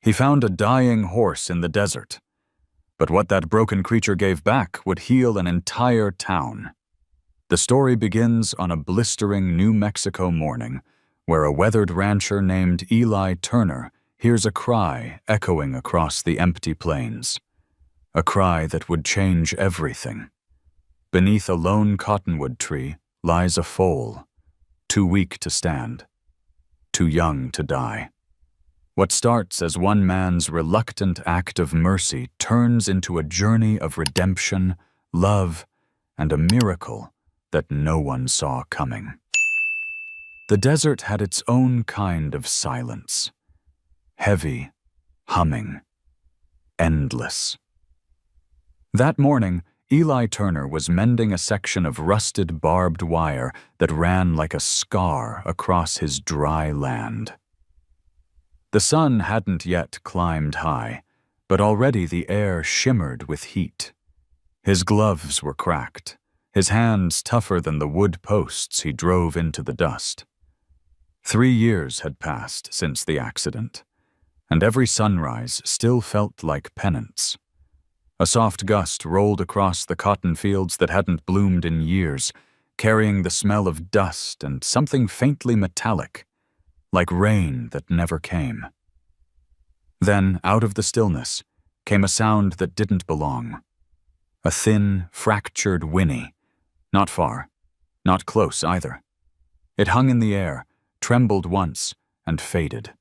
He found a dying horse in the desert, but what that broken creature gave back would heal an entire town. The story begins on a blistering New Mexico morning, where a weathered rancher named Eli Turner hears a cry echoing across the empty plains. A cry that would change everything. Beneath a lone cottonwood tree lies a foal, too weak to stand, too young to die. What starts as one man's reluctant act of mercy turns into a journey of redemption, love, and a miracle that no one saw coming. The desert had its own kind of silence. Heavy, humming, endless. That morning, Eli Turner was mending a section of rusted barbed wire that ran like a scar across his dry land. The sun hadn't yet climbed high, but already the air shimmered with heat. His gloves were cracked, his hands tougher than the wood posts he drove into the dust. 3 years had passed since the accident, and every sunrise still felt like penance. A soft gust rolled across the cotton fields that hadn't bloomed in years, carrying the smell of dust and something faintly metallic, like rain that never came. Then, out of the stillness, came a sound that didn't belong. A thin, fractured whinny. Not far, not close either. It hung in the air, trembled once, and faded.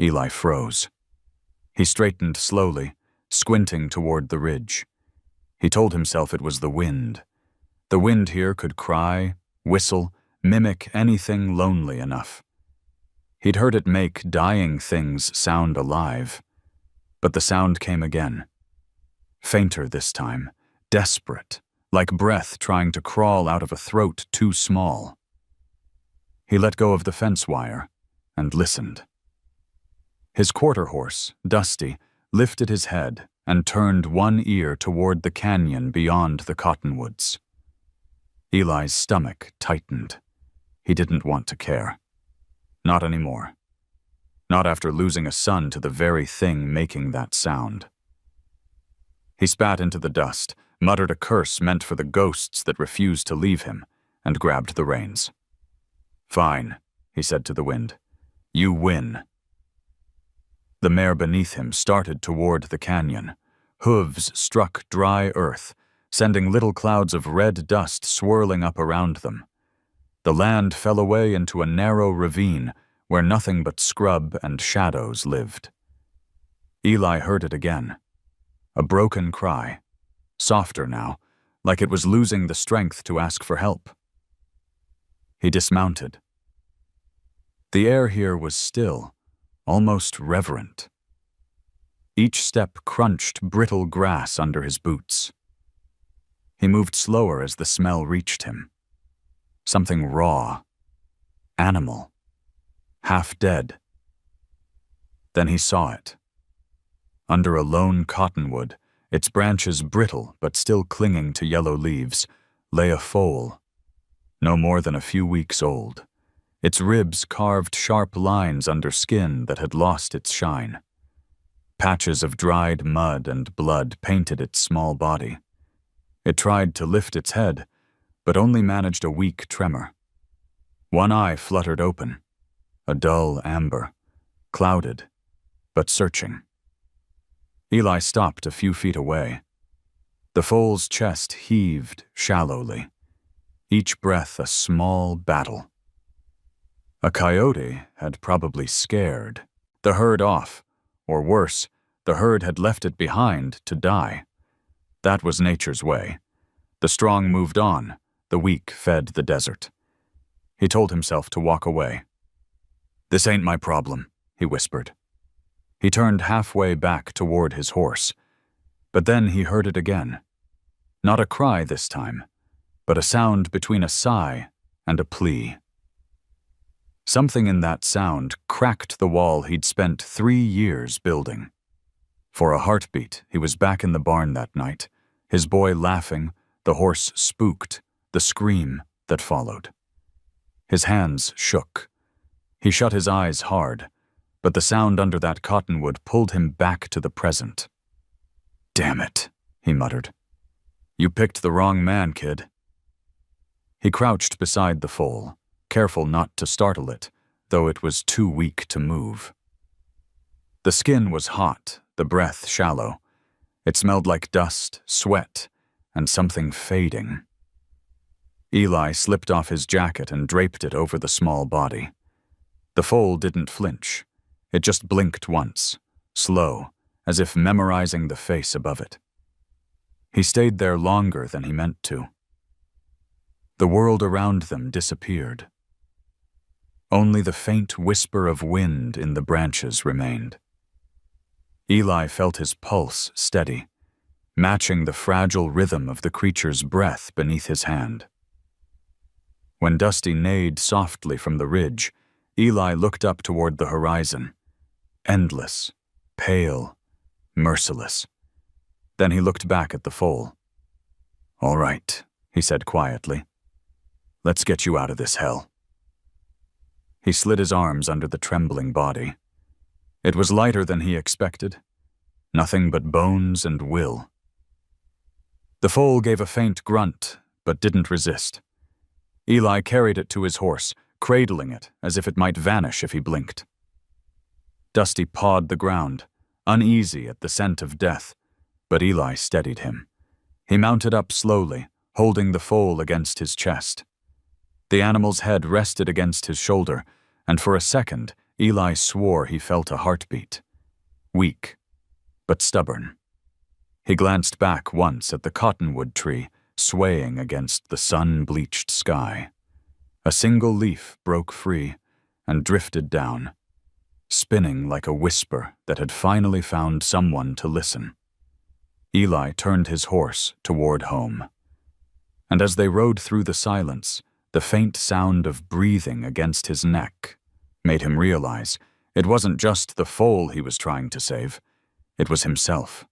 Eli froze. He straightened slowly, squinting toward the ridge. He told himself it was the wind. The wind here could cry, whistle, mimic anything lonely enough. He'd heard it make dying things sound alive. But the sound came again. Fainter this time, desperate, like breath trying to crawl out of a throat too small. He let go of the fence wire and listened. His quarter horse, Dusty, lifted his head and turned one ear toward the canyon beyond the cottonwoods. Eli's stomach tightened. He didn't want to care. Not anymore. Not after losing a son to the very thing making that sound. He spat into the dust, muttered a curse meant for the ghosts that refused to leave him, and grabbed the reins. "Fine," he said to the wind. "You win." The mare beneath him started toward the canyon. Hooves struck dry earth, sending little clouds of red dust swirling up around them. The land fell away into a narrow ravine where nothing but scrub and shadows lived. Eli heard it again. A broken cry, softer now, like it was losing the strength to ask for help. He dismounted. The air here was still, almost reverent. Each step crunched brittle grass under his boots. He moved slower as the smell reached him. Something raw, animal, half dead. Then he saw it. Under a lone cottonwood, its branches brittle but still clinging to yellow leaves, lay a foal, no more than a few weeks old, its ribs carved sharp lines under skin that had lost its shine. Patches of dried mud and blood painted its small body. It tried to lift its head, but only managed a weak tremor. One eye fluttered open, a dull amber, clouded, but searching. Eli stopped a few feet away. The foal's chest heaved shallowly, each breath a small battle. A coyote had probably scared the herd off, or worse, the herd had left it behind to die. That was nature's way. The strong moved on, the weak fed the desert. He told himself to walk away. "This ain't my problem," he whispered. He turned halfway back toward his horse, but then he heard it again. Not a cry this time, but a sound between a sigh and a plea. Something in that sound cracked the wall he'd spent 3 years building. For a heartbeat, he was back in the barn that night, his boy laughing, the horse spooked, the scream that followed. His hands shook. He shut his eyes hard, but the sound under that cottonwood pulled him back to the present. "Damn it," he muttered. "You picked the wrong man, kid." He crouched beside the foal, careful not to startle it, though it was too weak to move. The skin was hot, the breath shallow. It smelled like dust, sweat, and something fading. Eli slipped off his jacket and draped it over the small body. The foal didn't flinch. It just blinked once, slow, as if memorizing the face above it. He stayed there longer than he meant to. The world around them disappeared. Only the faint whisper of wind in the branches remained. Eli felt his pulse steady, matching the fragile rhythm of the creature's breath beneath his hand. When Dusty neighed softly from the ridge, Eli looked up toward the horizon, endless, pale, merciless. Then he looked back at the foal. "All right," he said quietly. "Let's get you out of this hell." He slid his arms under the trembling body. It was lighter than he expected. Nothing but bones and will. The foal gave a faint grunt, but didn't resist. Eli carried it to his horse, cradling it as if it might vanish if he blinked. Dusty pawed the ground, uneasy at the scent of death, but Eli steadied him. He mounted up slowly, holding the foal against his chest. The animal's head rested against his shoulder, and for a second, Eli swore he felt a heartbeat. Weak, but stubborn. He glanced back once at the cottonwood tree, swaying against the sun-bleached sky. A single leaf broke free and drifted down, spinning like a whisper that had finally found someone to listen. Eli turned his horse toward home. And as they rode through the silence, the faint sound of breathing against his neck made him realize it wasn't just the foal he was trying to save. It was himself.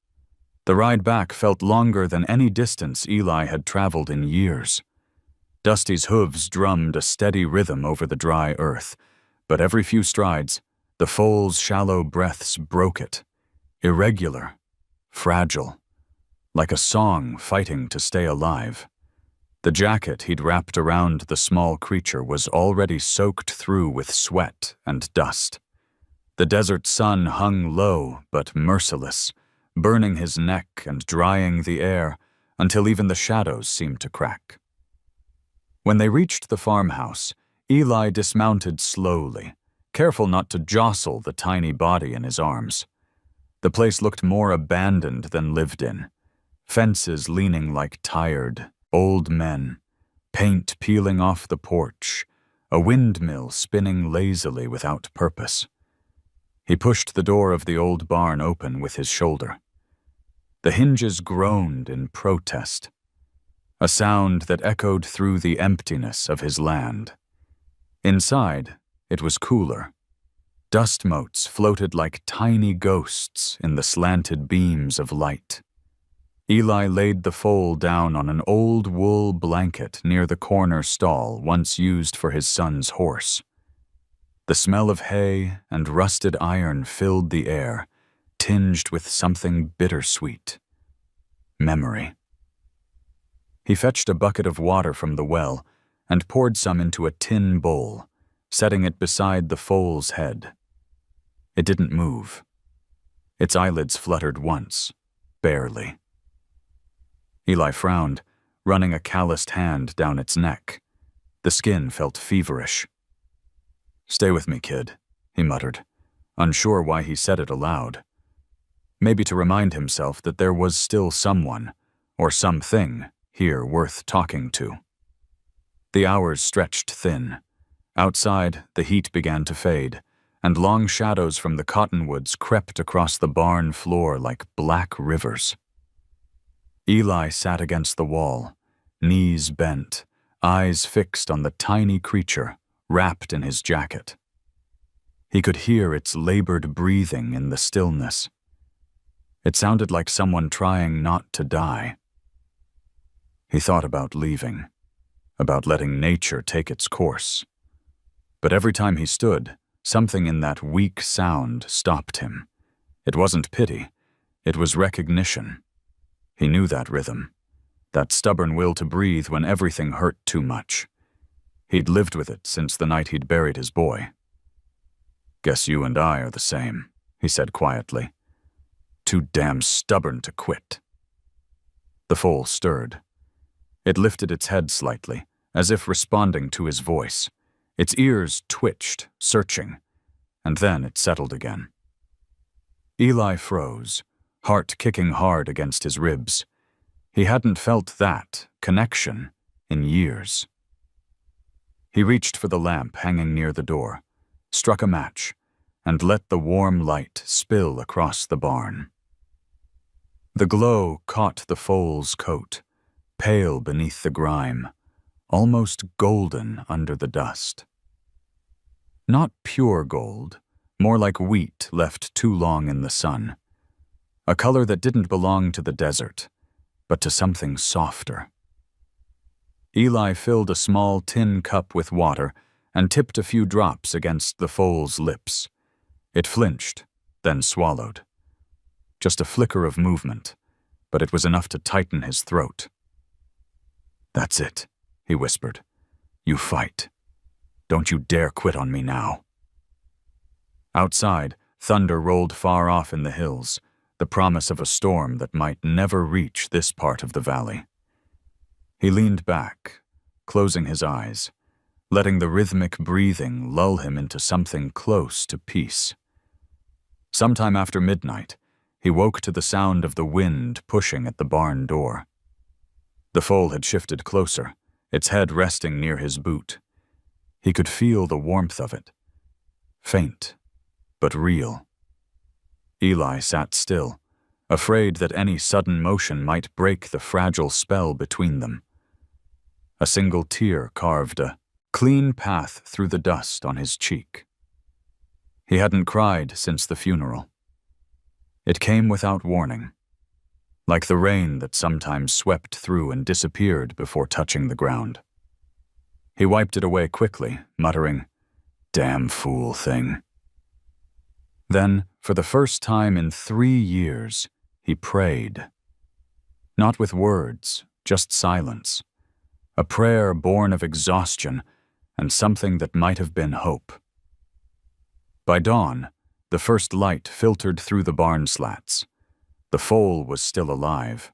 The ride back felt longer than any distance Eli had traveled in years. Dusty's hooves drummed a steady rhythm over the dry earth, but every few strides, the foal's shallow breaths broke it, irregular, fragile, like a song fighting to stay alive. The jacket he'd wrapped around the small creature was already soaked through with sweat and dust. The desert sun hung low but merciless, burning his neck and drying the air until even the shadows seemed to crack. When they reached the farmhouse, Eli dismounted slowly, careful not to jostle the tiny body in his arms. The place looked more abandoned than lived in, fences leaning like tired, old men, paint peeling off the porch, a windmill spinning lazily without purpose. He pushed the door of the old barn open with his shoulder. The hinges groaned in protest, a sound that echoed through the emptiness of his land. Inside, it was cooler. Dust motes floated like tiny ghosts in the slanted beams of light. Eli laid the foal down on an old wool blanket near the corner stall once used for his son's horse. The smell of hay and rusted iron filled the air, tinged with something bittersweet. Memory. He fetched a bucket of water from the well and poured some into a tin bowl, setting it beside the foal's head. It didn't move. Its eyelids fluttered once, barely. Eli frowned, running a calloused hand down its neck. The skin felt feverish. "Stay with me, kid," he muttered, unsure why he said it aloud. Maybe to remind himself that there was still someone, or something, here worth talking to. The hours stretched thin. Outside, the heat began to fade, and long shadows from the cottonwoods crept across the barn floor like black rivers. Eli sat against the wall, knees bent, eyes fixed on the tiny creature wrapped in his jacket. He could hear its labored breathing in the stillness. It sounded like someone trying not to die. He thought about leaving, about letting nature take its course. But every time he stood, something in that weak sound stopped him. It wasn't pity, it was recognition. He knew that rhythm, that stubborn will to breathe when everything hurt too much. He'd lived with it since the night he'd buried his boy. "Guess you and I are the same," he said quietly. "Too damn stubborn to quit." The foal stirred. It lifted its head slightly, as if responding to his voice. Its ears twitched, searching, and then it settled again. Eli froze, heart kicking hard against his ribs. He hadn't felt that connection in years. He reached for the lamp hanging near the door, struck a match, and let the warm light spill across the barn. The glow caught the foal's coat, pale beneath the grime, almost golden under the dust. Not pure gold, more like wheat left too long in the sun. A color that didn't belong to the desert, but to something softer. Eli filled a small tin cup with water and tipped a few drops against the foal's lips. It flinched, then swallowed. Just a flicker of movement, but it was enough to tighten his throat. "That's it," he whispered. "You fight. Don't you dare quit on me now." Outside, thunder rolled far off in the hills, the promise of a storm that might never reach this part of the valley. He leaned back, closing his eyes, letting the rhythmic breathing lull him into something close to peace. Sometime after midnight, he woke to the sound of the wind pushing at the barn door. The foal had shifted closer, its head resting near his boot. He could feel the warmth of it. Faint, but real. Eli sat still, afraid that any sudden motion might break the fragile spell between them. A single tear carved a clean path through the dust on his cheek. He hadn't cried since the funeral. It came without warning, like the rain that sometimes swept through and disappeared before touching the ground. He wiped it away quickly, muttering, "Damn fool thing." Then, for the first time in 3 years, he prayed. Not with words, just silence. A prayer born of exhaustion and something that might have been hope. By dawn, the first light filtered through the barn slats. The foal was still alive.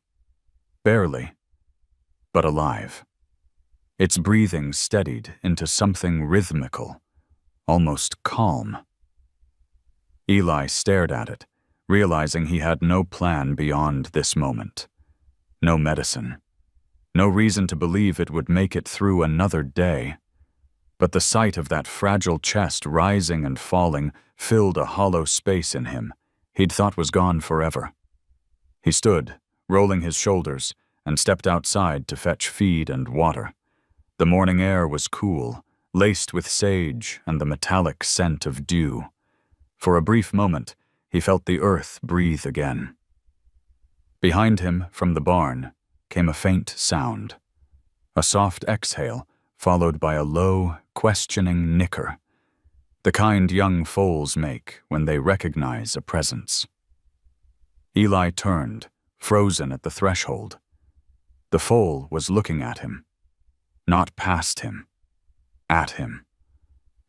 Barely, but alive. Its breathing steadied into something rhythmical, almost calm. Eli stared at it, realizing he had no plan beyond this moment. No medicine. No reason to believe it would make it through another day. But the sight of that fragile chest rising and falling filled a hollow space in him he'd thought was gone forever. He stood, rolling his shoulders, and stepped outside to fetch feed and water. The morning air was cool, laced with sage and the metallic scent of dew. For a brief moment, he felt the earth breathe again. Behind him, from the barn, came a faint sound. A soft exhale, followed by a low, questioning nicker. The kind young foals make when they recognize a presence. Eli turned, frozen at the threshold. The foal was looking at him. Not past him. At him.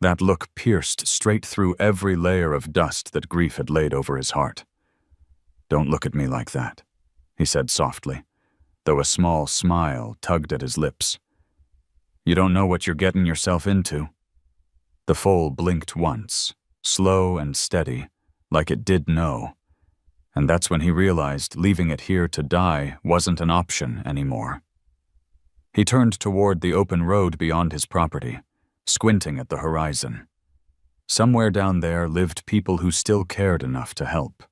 That look pierced straight through every layer of dust that grief had laid over his heart. "Don't look at me like that," he said softly, though a small smile tugged at his lips. "You don't know what you're getting yourself into." The foal blinked once, slow and steady, like it did know. And that's when he realized leaving it here to die wasn't an option anymore. He turned toward the open road beyond his property, squinting at the horizon. Somewhere down there lived people who still cared enough to help.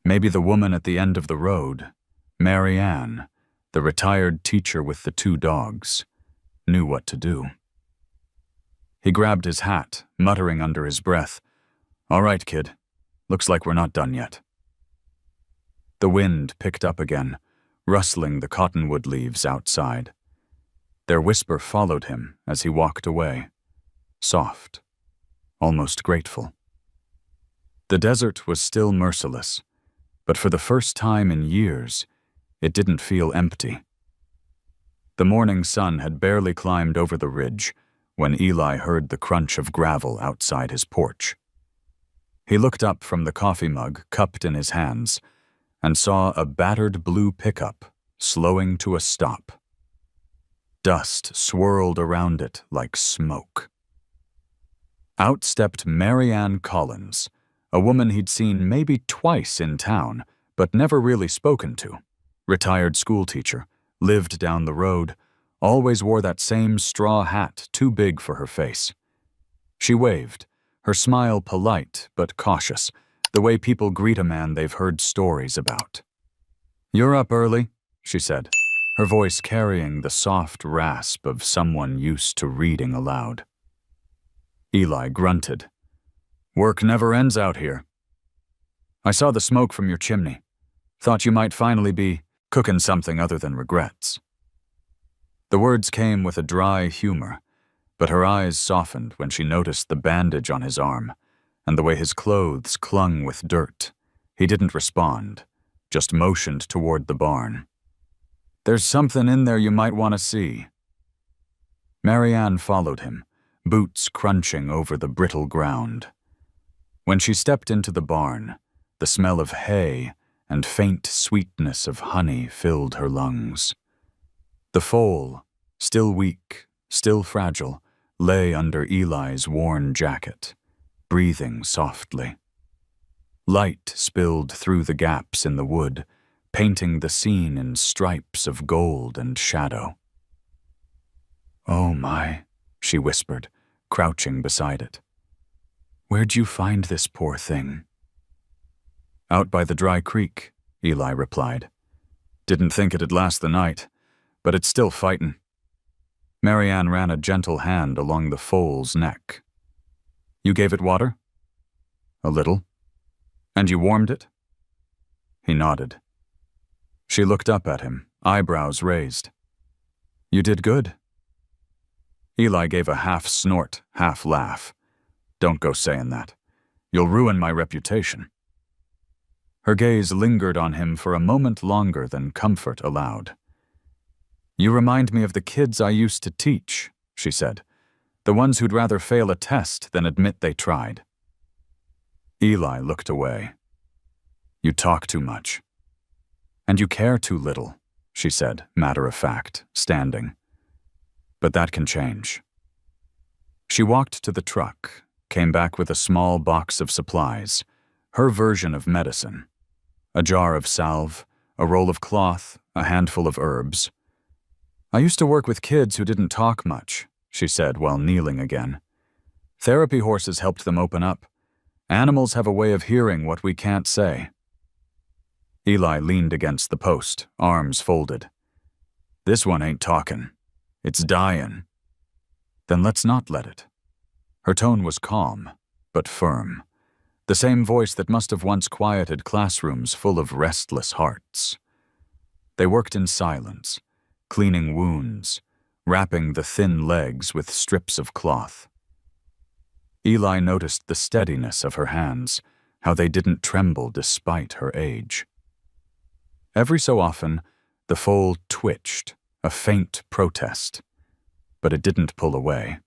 Maybe the woman at the end of the road, Mary Ann, the retired teacher with the 2 dogs, knew what to do. He grabbed his hat, muttering under his breath, "All right, kid. Looks like we're not done yet." The wind picked up again, rustling the cottonwood leaves outside. Their whisper followed him as he walked away, soft, almost grateful. The desert was still merciless, but for the first time in years, it didn't feel empty. The morning sun had barely climbed over the ridge when Eli heard the crunch of gravel outside his porch. He looked up from the coffee mug cupped in his hands and saw a battered blue pickup slowing to a stop. Dust swirled around it like smoke. Out stepped Mary Ann Collins, a woman he'd seen maybe twice in town, but never really spoken to. Retired schoolteacher, lived down the road, always wore that same straw hat too big for her face. She waved, her smile polite but cautious, the way people greet a man they've heard stories about. "You're up early," she said, her voice carrying the soft rasp of someone used to reading aloud. Eli grunted. "Work never ends out here. I saw the smoke from your chimney. Thought you might finally be cooking something other than regrets." The words came with a dry humor, but her eyes softened when she noticed the bandage on his arm and the way his clothes clung with dirt. He didn't respond, just motioned toward the barn. "There's something in there you might want to see." Mary Ann followed him, boots crunching over the brittle ground. When she stepped into the barn, the smell of hay and faint sweetness of honey filled her lungs. The foal, still weak, still fragile, lay under Eli's worn jacket, breathing softly. Light spilled through the gaps in the wood, painting the scene in stripes of gold and shadow. "Oh my," she whispered, crouching beside it. "Where'd you find this poor thing?" "Out by the dry creek," Eli replied. "Didn't think it'd last the night, but it's still fightin'." Mary Ann ran a gentle hand along the foal's neck. "You gave it water?" "A little." "And you warmed it?" He nodded. She looked up at him, eyebrows raised. "You did good." Eli gave a half snort, half laugh. "Don't go saying that. You'll ruin my reputation." Her gaze lingered on him for a moment longer than comfort allowed. "You remind me of the kids I used to teach," she said. "The ones who'd rather fail a test than admit they tried." Eli looked away. "You talk too much." "And you care too little," she said, matter of fact, standing. "But that can change." She walked to the truck, came back with a small box of supplies, her version of medicine. A jar of salve, a roll of cloth, a handful of herbs. "I used to work with kids who didn't talk much," she said while kneeling again. "Therapy horses helped them open up. Animals have a way of hearing what we can't say." Eli leaned against the post, arms folded. "This one ain't talking. It's dying." "Then let's not let it." Her tone was calm, but firm. The same voice that must have once quieted classrooms full of restless hearts. They worked in silence, cleaning wounds, wrapping the thin legs with strips of cloth. Eli noticed the steadiness of her hands, how they didn't tremble despite her age. Every so often, the foal twitched, a faint protest, but it didn't pull away.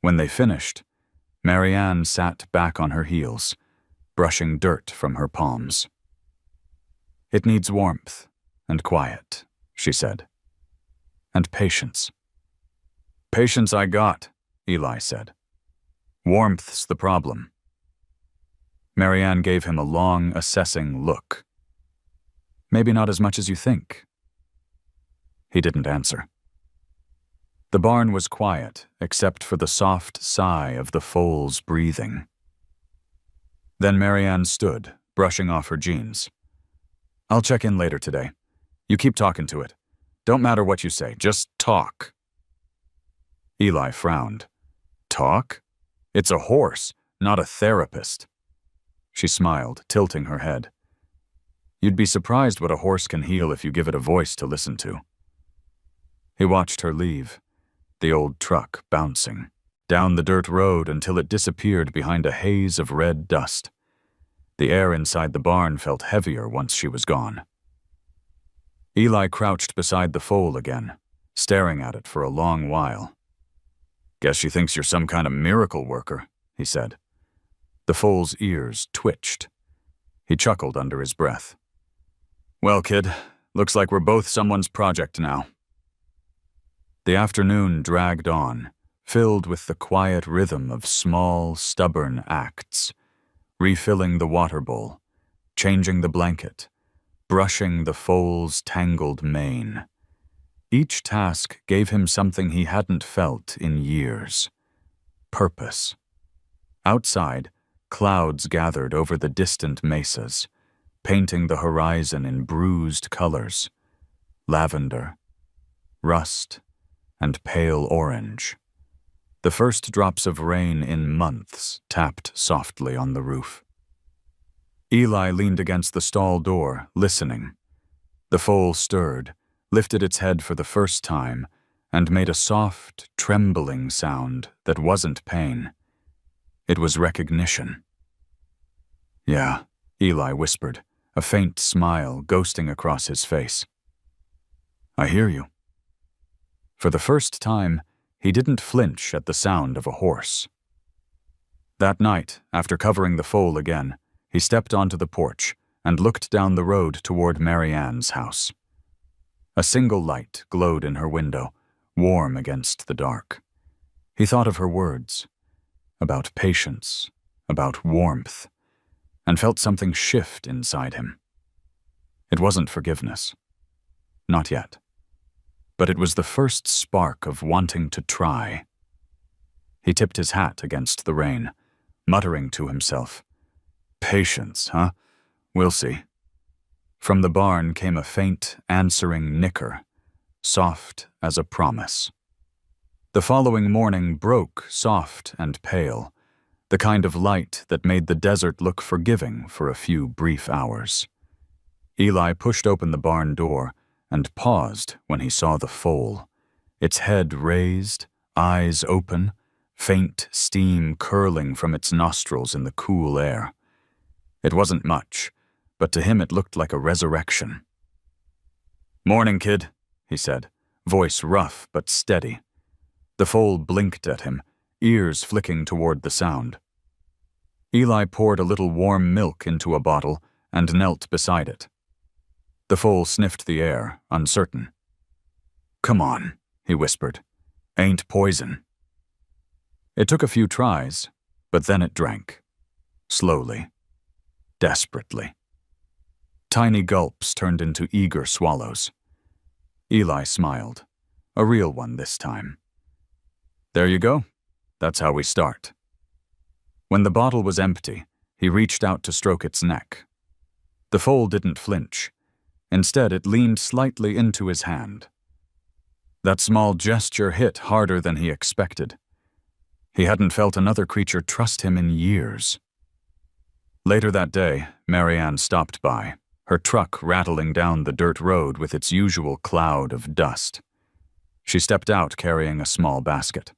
When they finished, Mary Ann sat back on her heels, brushing dirt from her palms. "It needs warmth and quiet," she said. "And patience." "Patience I got," Eli said. "Warmth's the problem." Mary Ann gave him a long, assessing look. "Maybe not as much as you think." He didn't answer. The barn was quiet, except for the soft sigh of the foal's breathing. Then Mary Ann stood, brushing off her jeans. "I'll check in later today. You keep talking to it. Don't matter what you say, just talk." Eli frowned. "Talk? It's a horse, not a therapist." She smiled, tilting her head. "You'd be surprised what a horse can heal if you give it a voice to listen to." He watched her leave, the old truck bouncing. down the dirt road until it disappeared behind a haze of red dust. The air inside the barn felt heavier once she was gone. Eli crouched beside the foal again, staring at it for a long while. "Guess she thinks you're some kind of miracle worker," he said. The foal's ears twitched. He chuckled under his breath. "Well, kid, looks like we're both someone's project now." The afternoon dragged on, filled with the quiet rhythm of small, stubborn acts, refilling the water bowl, changing the blanket, brushing the foal's tangled mane. Each task gave him something he hadn't felt in years: purpose. Outside, clouds gathered over the distant mesas, painting the horizon in bruised colors: lavender, rust, and pale orange. The first drops of rain in months tapped softly on the roof. Eli leaned against the stall door, listening. The foal stirred, lifted its head for the first time, and made a soft, trembling sound that wasn't pain. It was recognition. "Yeah," Eli whispered, a faint smile ghosting across his face. "I hear you." For the first time, he didn't flinch at the sound of a horse. That night, after covering the foal again, he stepped onto the porch and looked down the road toward Mary Ann's house. A single light glowed in her window, warm against the dark. He thought of her words, about patience, about warmth, and felt something shift inside him. It wasn't forgiveness. Not yet. But it was the first spark of wanting to try. He tipped his hat against the rain, muttering to himself, "Patience, huh? We'll see." From the barn came a faint, answering nicker, soft as a promise. The following morning broke soft and pale, the kind of light that made the desert look forgiving for a few brief hours. Eli pushed open the barn door and paused when he saw the foal, its head raised, eyes open, faint steam curling from its nostrils in the cool air. It wasn't much, but to him it looked like a resurrection. "Morning, kid," he said, voice rough but steady. The foal blinked at him, ears flicking toward the sound. Eli poured a little warm milk into a bottle and knelt beside it. The foal sniffed the air, uncertain. "Come on," he whispered. "Ain't poison." It took a few tries, but then it drank. Slowly. Desperately. Tiny gulps turned into eager swallows. Eli smiled. A real one this time. "There you go. That's how we start." When the bottle was empty, he reached out to stroke its neck. The foal didn't flinch. Instead, it leaned slightly into his hand. That small gesture hit harder than he expected. He hadn't felt another creature trust him in years. Later that day, Mary Ann stopped by, her truck rattling down the dirt road with its usual cloud of dust. She stepped out carrying a small basket.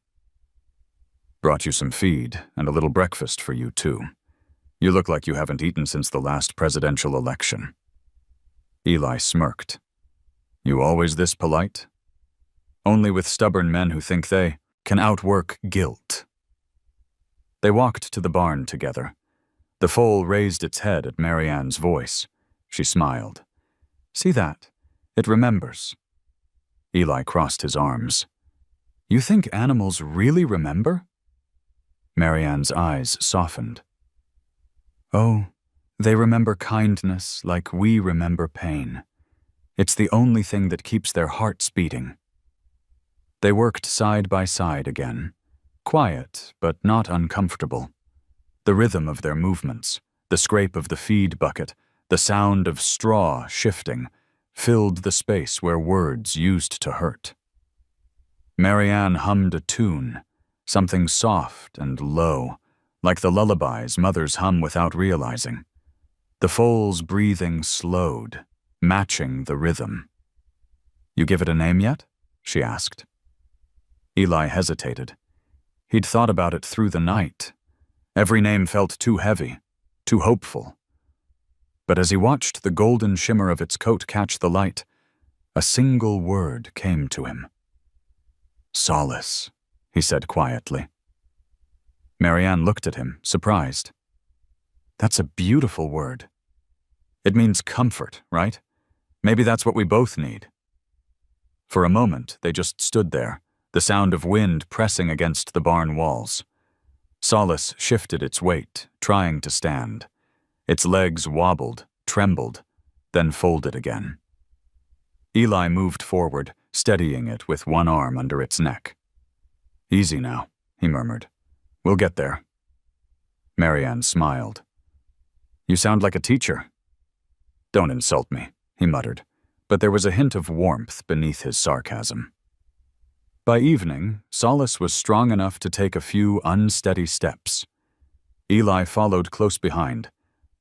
"Brought you some feed and a little breakfast for you, too. You look like you haven't eaten since the last presidential election." Eli smirked. "You always this polite?" "Only with stubborn men who think they can outwork guilt." They walked to the barn together. The foal raised its head at Mary Ann's voice. She smiled. "See that? It remembers." Eli crossed his arms. "You think animals really remember?" Mary Ann's eyes softened. "Oh, they remember kindness like we remember pain. It's the only thing that keeps their hearts beating." They worked side by side again, quiet but not uncomfortable. The rhythm of their movements, the scrape of the feed bucket, the sound of straw shifting, filled the space where words used to hurt. Mary Ann hummed a tune, something soft and low, like the lullabies mothers hum without realizing. The foal's breathing slowed, matching the rhythm. "You give it a name yet?" she asked. Eli hesitated. He'd thought about it through the night. Every name felt too heavy, too hopeful. But as he watched the golden shimmer of its coat catch the light, a single word came to him. "Solace," he said quietly. Marianne looked at him, surprised. "That's a beautiful word. It means comfort, right? Maybe that's what we both need." For a moment, they just stood there, the sound of wind pressing against the barn walls. Solace shifted its weight, trying to stand. Its legs wobbled, trembled, then folded again. Eli moved forward, steadying it with one arm under its neck. "Easy now," he murmured. "We'll get there." Marianne smiled. "You sound like a teacher." "Don't insult me," he muttered, but there was a hint of warmth beneath his sarcasm. By evening, Solace was strong enough to take a few unsteady steps. Eli followed close behind,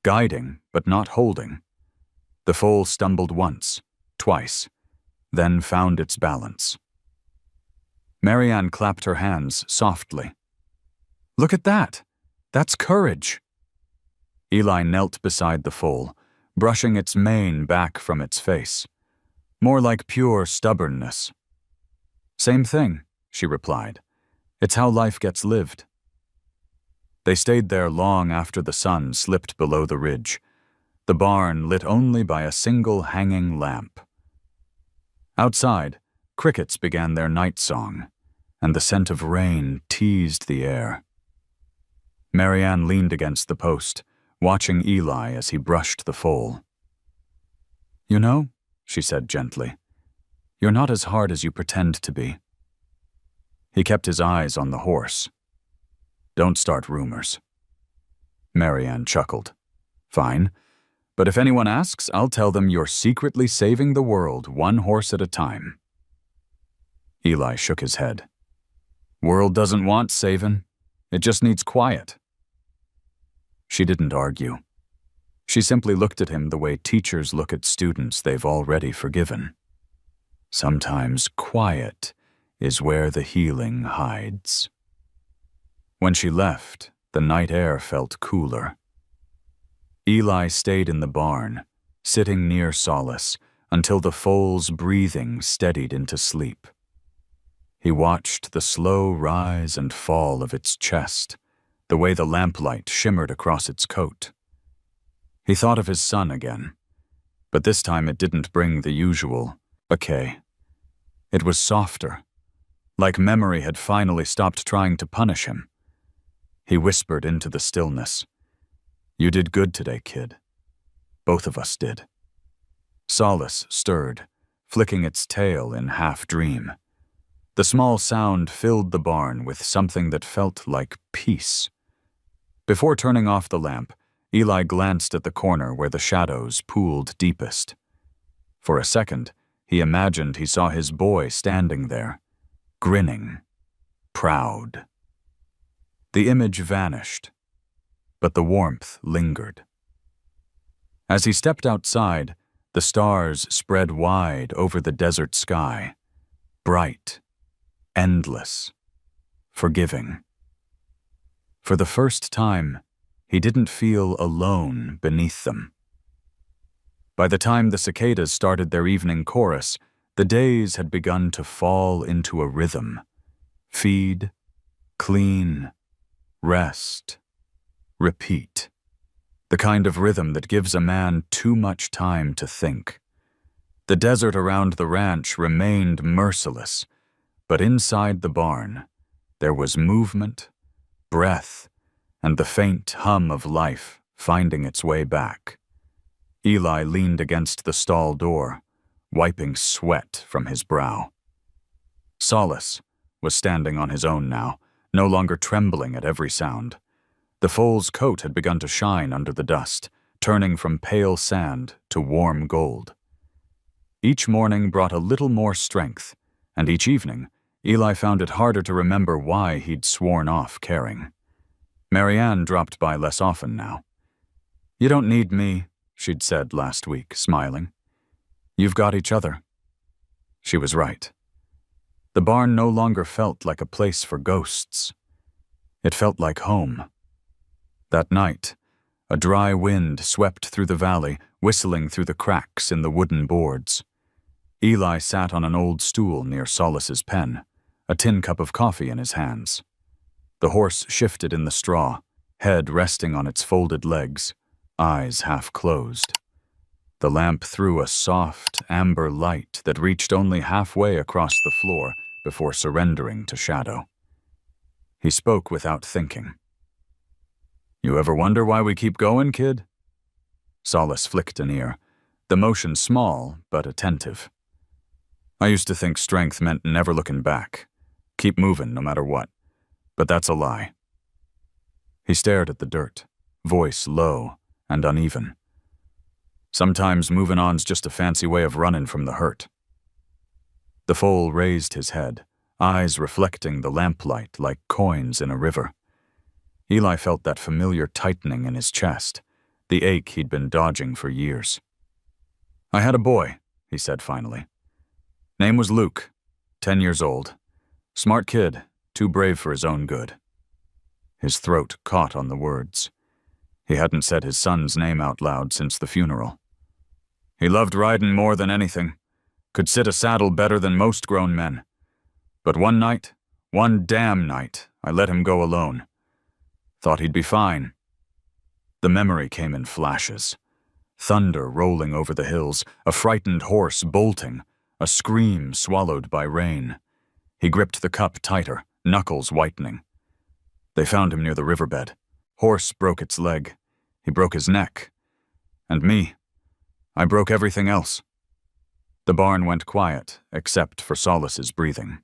guiding but not holding. The foal stumbled once, twice, then found its balance. Marianne clapped her hands softly. "Look at that! That's courage!" Eli knelt beside the foal, brushing its mane back from its face. More like pure stubbornness. "Same thing," she replied. "It's how life gets lived." They stayed there long after the sun slipped below the ridge, the barn lit only by a single hanging lamp. Outside, crickets began their night song, and the scent of rain teased the air. Marianne leaned against the post, watching Eli as he brushed the foal. "You know," she said gently, "you're not as hard as you pretend to be." He kept his eyes on the horse. "Don't start rumors." Marianne chuckled. "Fine, but if anyone asks, I'll tell them you're secretly saving the world one horse at a time." Eli shook his head. "World doesn't want saving. It just needs quiet." She didn't argue. She simply looked at him the way teachers look at students they've already forgiven. Sometimes quiet is where the healing hides. When she left, the night air felt cooler. Eli stayed in the barn, sitting near Solace, until the foal's breathing steadied into sleep. He watched the slow rise and fall of its chest, the way the lamplight shimmered across its coat. He thought of his son again, but this time it didn't bring the usual "okay." It was softer, like memory had finally stopped trying to punish him. He whispered into the stillness, "You did good today, kid. Both of us did." Solace stirred, flicking its tail in half-dream. The small sound filled the barn with something that felt like peace. Before turning off the lamp, Eli glanced at the corner where the shadows pooled deepest. For a second, he imagined he saw his boy standing there, grinning, proud. The image vanished, but the warmth lingered. As he stepped outside, the stars spread wide over the desert sky, bright, endless, forgiving. For the first time, he didn't feel alone beneath them. By the time the cicadas started their evening chorus, the days had begun to fall into a rhythm. Feed, clean, rest, repeat. The kind of rhythm that gives a man too much time to think. The desert around the ranch remained merciless, but inside the barn, there was movement, breath, and the faint hum of life finding its way back. Eli leaned against the stall door, wiping sweat from his brow. Solace was standing on his own now, no longer trembling at every sound. The foal's coat had begun to shine under the dust, turning from pale sand to warm gold. Each morning brought a little more strength, and each evening, Eli found it harder to remember why he'd sworn off caring. Marianne dropped by less often now. "You don't need me," she'd said last week, smiling. "You've got each other." She was right. The barn no longer felt like a place for ghosts. It felt like home. That night, a dry wind swept through the valley, whistling through the cracks in the wooden boards. Eli sat on an old stool near Solace's pen, a tin cup of coffee in his hands. The horse shifted in the straw, head resting on its folded legs, eyes half closed. The lamp threw a soft, amber light that reached only halfway across the floor before surrendering to shadow. He spoke without thinking. "You ever wonder why we keep going, kid?" Solace flicked an ear, the motion small but attentive. "I used to think strength meant never looking back. Keep moving no matter what. But that's a lie." He stared at the dirt, voice low and uneven. "Sometimes moving on's just a fancy way of running from the hurt." The foal raised his head, eyes reflecting the lamplight like coins in a river. Eli felt that familiar tightening in his chest, the ache he'd been dodging for years. "I had a boy," he said finally. "Name was Luke, 10 years old. Smart kid, too brave for his own good." His throat caught on the words. He hadn't said his son's name out loud since the funeral. "He loved riding more than anything, could sit a saddle better than most grown men. But one night, one damn night, I let him go alone. Thought he'd be fine." The memory came in flashes. Thunder rolling over the hills, a frightened horse bolting, a scream swallowed by rain. He gripped the cup tighter, knuckles whitening. They found him near the riverbed. Horse broke its leg. He broke his neck. And me, I broke everything else. The barn went quiet, except for Solace's breathing.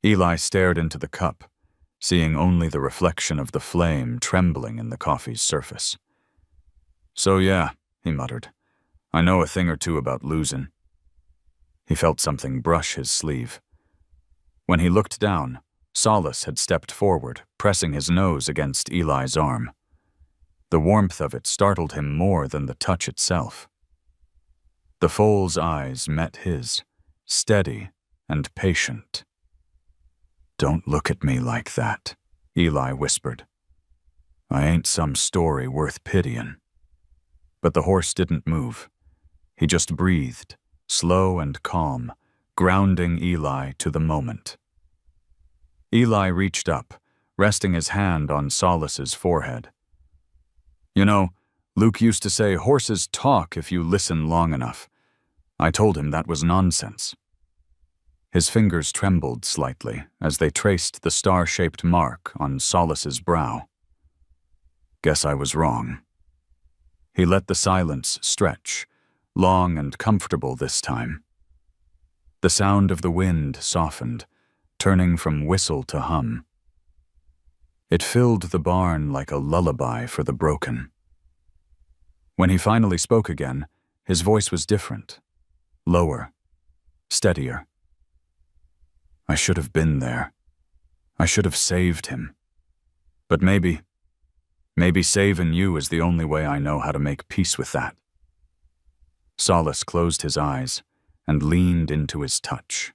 Eli stared into the cup, seeing only the reflection of the flame trembling in the coffee's surface. "So yeah," he muttered, "I know a thing or two about losing." He felt something brush his sleeve. When he looked down, Solace had stepped forward, pressing his nose against Eli's arm. The warmth of it startled him more than the touch itself. The foal's eyes met his, steady and patient. "Don't look at me like that," Eli whispered. "I ain't some story worth pitying." But the horse didn't move. He just breathed, slow and calm, grounding Eli to the moment. Eli reached up, resting his hand on Solace's forehead. "You know, Luke used to say horses talk if you listen long enough. I told him that was nonsense." His fingers trembled slightly as they traced the star-shaped mark on Solace's brow. "Guess I was wrong." He let the silence stretch, long and comfortable this time. The sound of the wind softened, turning from whistle to hum. It filled the barn like a lullaby for the broken. When he finally spoke again, his voice was different, lower, steadier. "I should have been there. I should have saved him. But maybe saving you is the only way I know how to make peace with that." Solace closed his eyes and leaned into his touch.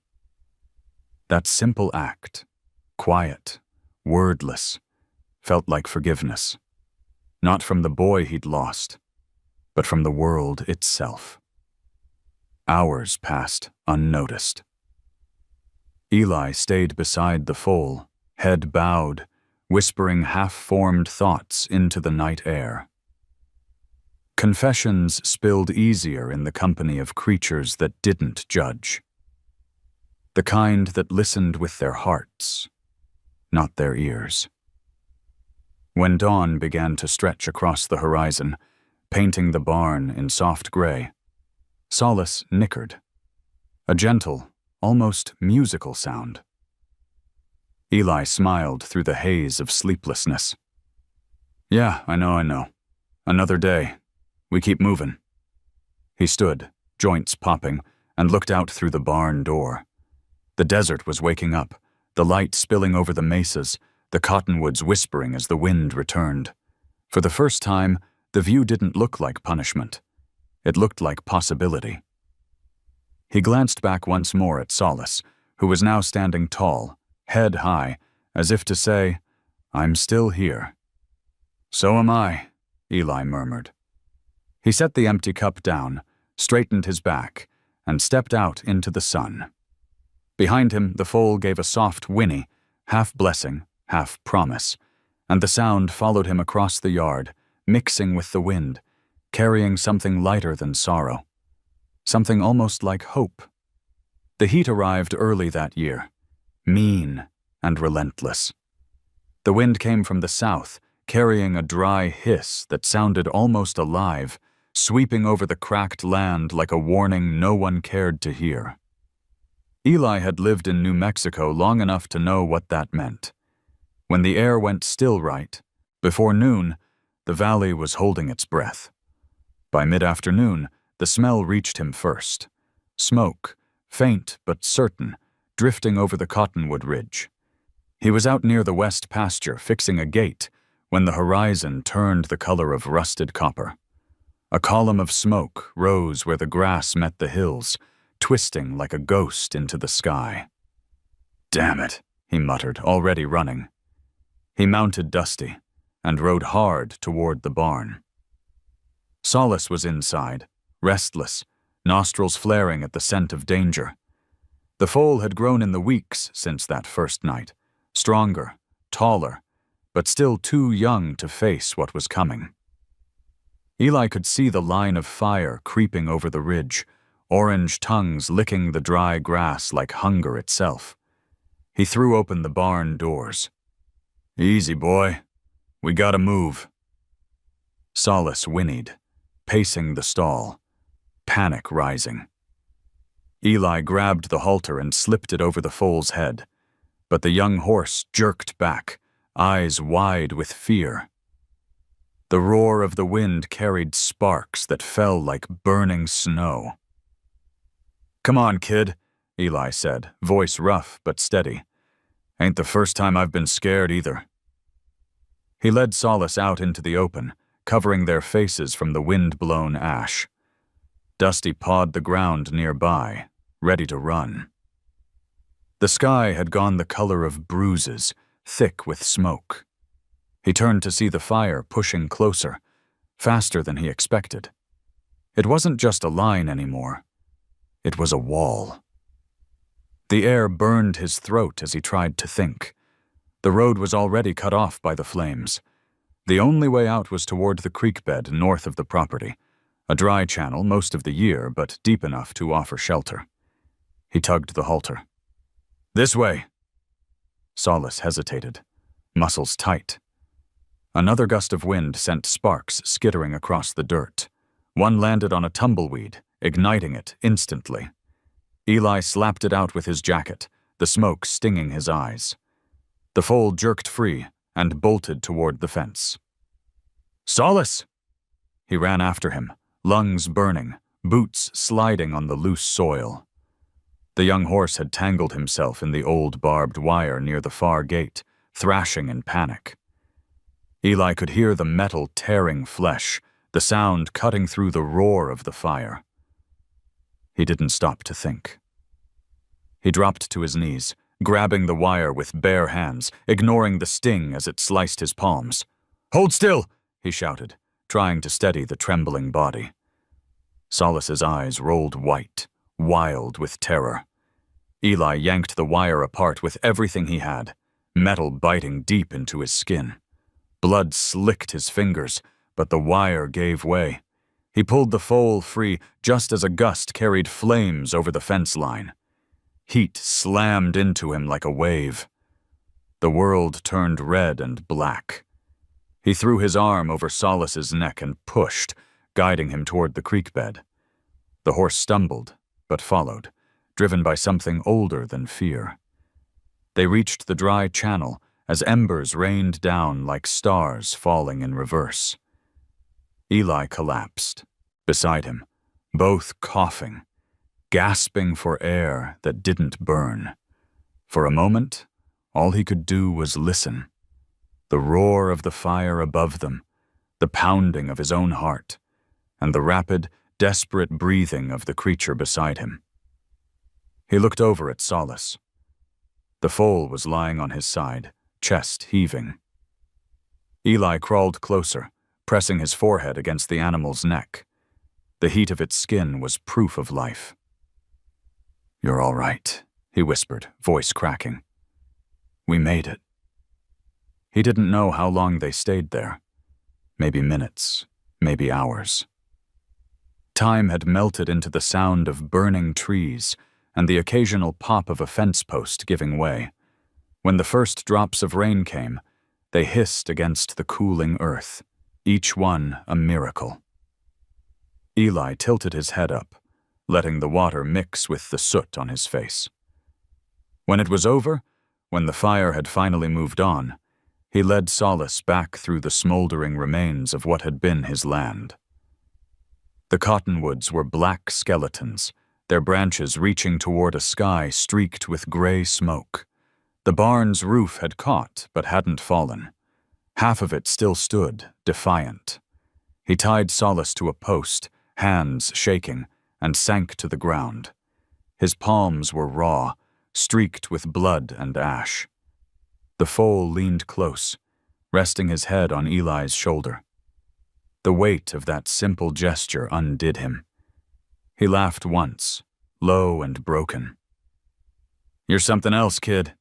That simple act, quiet, wordless, felt like forgiveness. Not from the boy he'd lost, but from the world itself. Hours passed unnoticed. Eli stayed beside the foal, head bowed, whispering half-formed thoughts into the night air. Confessions spilled easier in the company of creatures that didn't judge. The kind that listened with their hearts, not their ears. When dawn began to stretch across the horizon, painting the barn in soft gray, Solace nickered. A gentle, almost musical sound. Eli smiled through the haze of sleeplessness. "Yeah, I know. Another day. We keep moving." He stood, joints popping, and looked out through the barn door. The desert was waking up, the light spilling over the mesas, the cottonwoods whispering as the wind returned. For the first time, the view didn't look like punishment. It looked like possibility. He glanced back once more at Solace, who was now standing tall, head high, as if to say, I'm still here." "So am I," Eli murmured. He set the empty cup down, straightened his back, and stepped out into the sun. Behind him, the foal gave a soft whinny, half blessing, half promise, and the sound followed him across the yard, mixing with the wind, carrying something lighter than sorrow, something almost like hope. The heat arrived early that year, mean and relentless. The wind came from the south, carrying a dry hiss that sounded almost alive, sweeping over the cracked land like a warning no one cared to hear. Eli had lived in New Mexico long enough to know what that meant. When the air went still right, before noon, the valley was holding its breath. By mid-afternoon, the smell reached him first. Smoke, faint but certain, drifting over the cottonwood ridge. He was out near the west pasture fixing a gate when the horizon turned the color of rusted copper. A column of smoke rose where the grass met the hills, twisting like a ghost into the sky. "Damn it," he muttered, already running. He mounted Dusty and rode hard toward the barn. Solace was inside, restless, nostrils flaring at the scent of danger. The foal had grown in the weeks since that first night, stronger, taller, but still too young to face what was coming. Eli could see the line of fire creeping over the ridge, orange tongues licking the dry grass like hunger itself. He threw open the barn doors. "Easy, boy. We gotta move." Solace whinnied, pacing the stall, panic rising. Eli grabbed the halter and slipped it over the foal's head, but the young horse jerked back, eyes wide with fear. The roar of the wind carried sparks that fell like burning snow. "Come on, kid," Eli said, voice rough but steady. "Ain't the first time I've been scared either." He led Solace out into the open, covering their faces from the wind-blown ash. Dusty pawed the ground nearby, ready to run. The sky had gone the color of bruises, thick with smoke. He turned to see the fire pushing closer, faster than he expected. It wasn't just a line anymore. It was a wall. The air burned his throat as he tried to think. The road was already cut off by the flames. The only way out was toward the creek bed north of the property, a dry channel most of the year but deep enough to offer shelter. He tugged the halter. "This way." Solace hesitated, muscles tight. Another gust of wind sent sparks skittering across the dirt. One landed on a tumbleweed, igniting it instantly. Eli slapped it out with his jacket, the smoke stinging his eyes. The foal jerked free and bolted toward the fence. "Solace!" He ran after him, lungs burning, boots sliding on the loose soil. The young horse had tangled himself in the old barbed wire near the far gate, thrashing in panic. Eli could hear the metal tearing flesh, the sound cutting through the roar of the fire. He didn't stop to think. He dropped to his knees, grabbing the wire with bare hands, ignoring the sting as it sliced his palms. "Hold still!" he shouted, trying to steady the trembling body. Solace's eyes rolled white, wild with terror. Eli yanked the wire apart with everything he had, metal biting deep into his skin. Blood slicked his fingers, but the wire gave way. He pulled the foal free just as a gust carried flames over the fence line. Heat slammed into him like a wave. The world turned red and black. He threw his arm over Solace's neck and pushed, guiding him toward the creek bed. The horse stumbled, but followed, driven by something older than fear. They reached the dry channel as embers rained down like stars falling in reverse. Eli collapsed, beside him, both coughing, gasping for air that didn't burn. For a moment, all he could do was listen. The roar of the fire above them, the pounding of his own heart, and the rapid, desperate breathing of the creature beside him. He looked over at Solace. The foal was lying on his side, chest heaving. Eli crawled closer, pressing his forehead against the animal's neck. The heat of its skin was proof of life. "You're all right," he whispered, voice cracking. "We made it." He didn't know how long they stayed there. Maybe minutes, maybe hours. Time had melted into the sound of burning trees and the occasional pop of a fence post giving way. When the first drops of rain came, they hissed against the cooling earth, each one a miracle. Eli tilted his head up, letting the water mix with the soot on his face. When it was over, when the fire had finally moved on, he led Solace back through the smoldering remains of what had been his land. The cottonwoods were black skeletons, their branches reaching toward a sky streaked with gray smoke. The barn's roof had caught, but hadn't fallen. Half of it still stood, defiant. He tied Solace to a post, hands shaking, and sank to the ground. His palms were raw, streaked with blood and ash. The foal leaned close, resting his head on Eli's shoulder. The weight of that simple gesture undid him. He laughed once, low and broken. "You're something else, kid."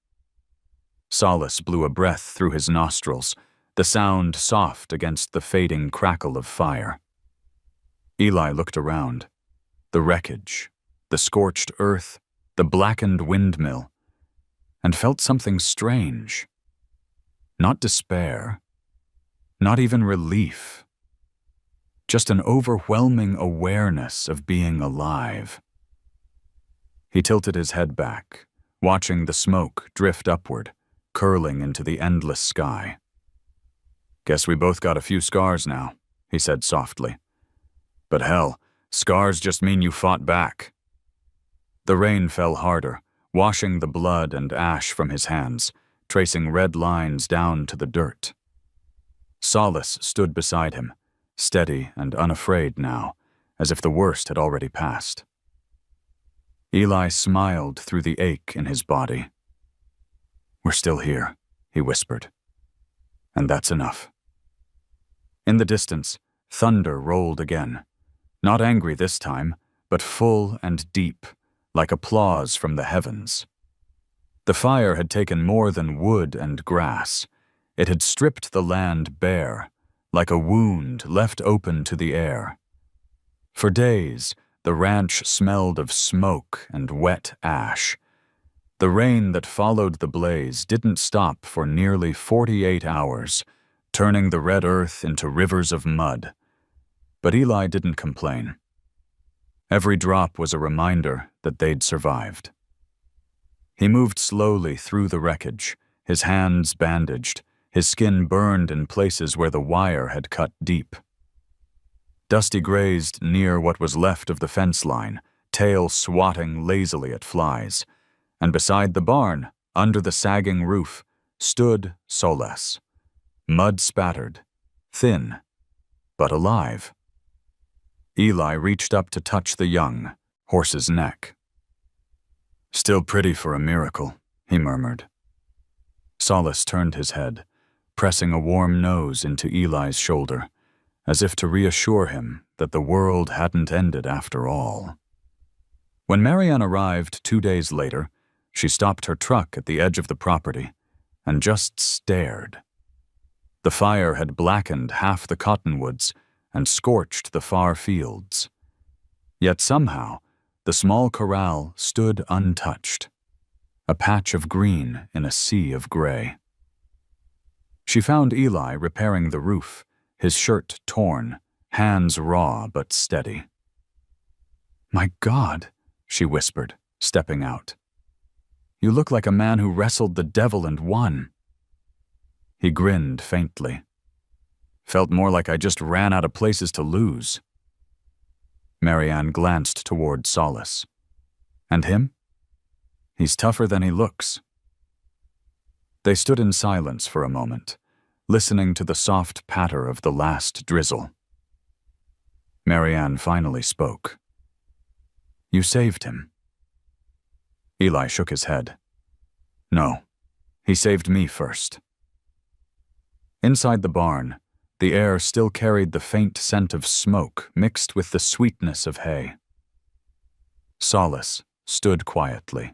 Solace blew a breath through his nostrils, the sound soft against the fading crackle of fire. Eli looked around. The wreckage, the scorched earth, the blackened windmill, and felt something strange. Not despair, not even relief. Just an overwhelming awareness of being alive. He tilted his head back, watching the smoke drift upward, curling into the endless sky. "Guess we both got a few scars now," he said softly. "But hell, scars just mean you fought back." The rain fell harder, washing the blood and ash from his hands, tracing red lines down to the dirt. Solace stood beside him, steady and unafraid now, as if the worst had already passed. Eli smiled through the ache in his body. "We're still here," he whispered. "And that's enough." In the distance, thunder rolled again. Not angry this time, but full and deep, like applause from the heavens. The fire had taken more than wood and grass. It had stripped the land bare, like a wound left open to the air. For days, the ranch smelled of smoke and wet ash. The rain that followed the blaze didn't stop for nearly 48 hours, turning the red earth into rivers of mud. But Eli didn't complain. Every drop was a reminder that they'd survived. He moved slowly through the wreckage, his hands bandaged, his skin burned in places where the wire had cut deep. Dusty grazed near what was left of the fence line, tail swatting lazily at flies. And beside the barn, under the sagging roof, stood Solace. Mud-spattered, thin, but alive. Eli reached up to touch the young horse's neck. "Still pretty for a miracle," he murmured. Solace turned his head, pressing a warm nose into Eli's shoulder, as if to reassure him that the world hadn't ended after all. When Marianne arrived 2 days later, she stopped her truck at the edge of the property and just stared. The fire had blackened half the cottonwoods and scorched the far fields. Yet somehow, the small corral stood untouched, a patch of green in a sea of gray. She found Eli repairing the roof, his shirt torn, hands raw but steady. "My God," she whispered, stepping out. "You look like a man who wrestled the devil and won." He grinned faintly. "Felt more like I just ran out of places to lose." Marianne glanced toward Solace. "And him? He's tougher than he looks." They stood in silence for a moment, listening to the soft patter of the last drizzle. Marianne finally spoke. "You saved him." Eli shook his head. "No, he saved me first." Inside the barn, the air still carried the faint scent of smoke mixed with the sweetness of hay. Solace stood quietly,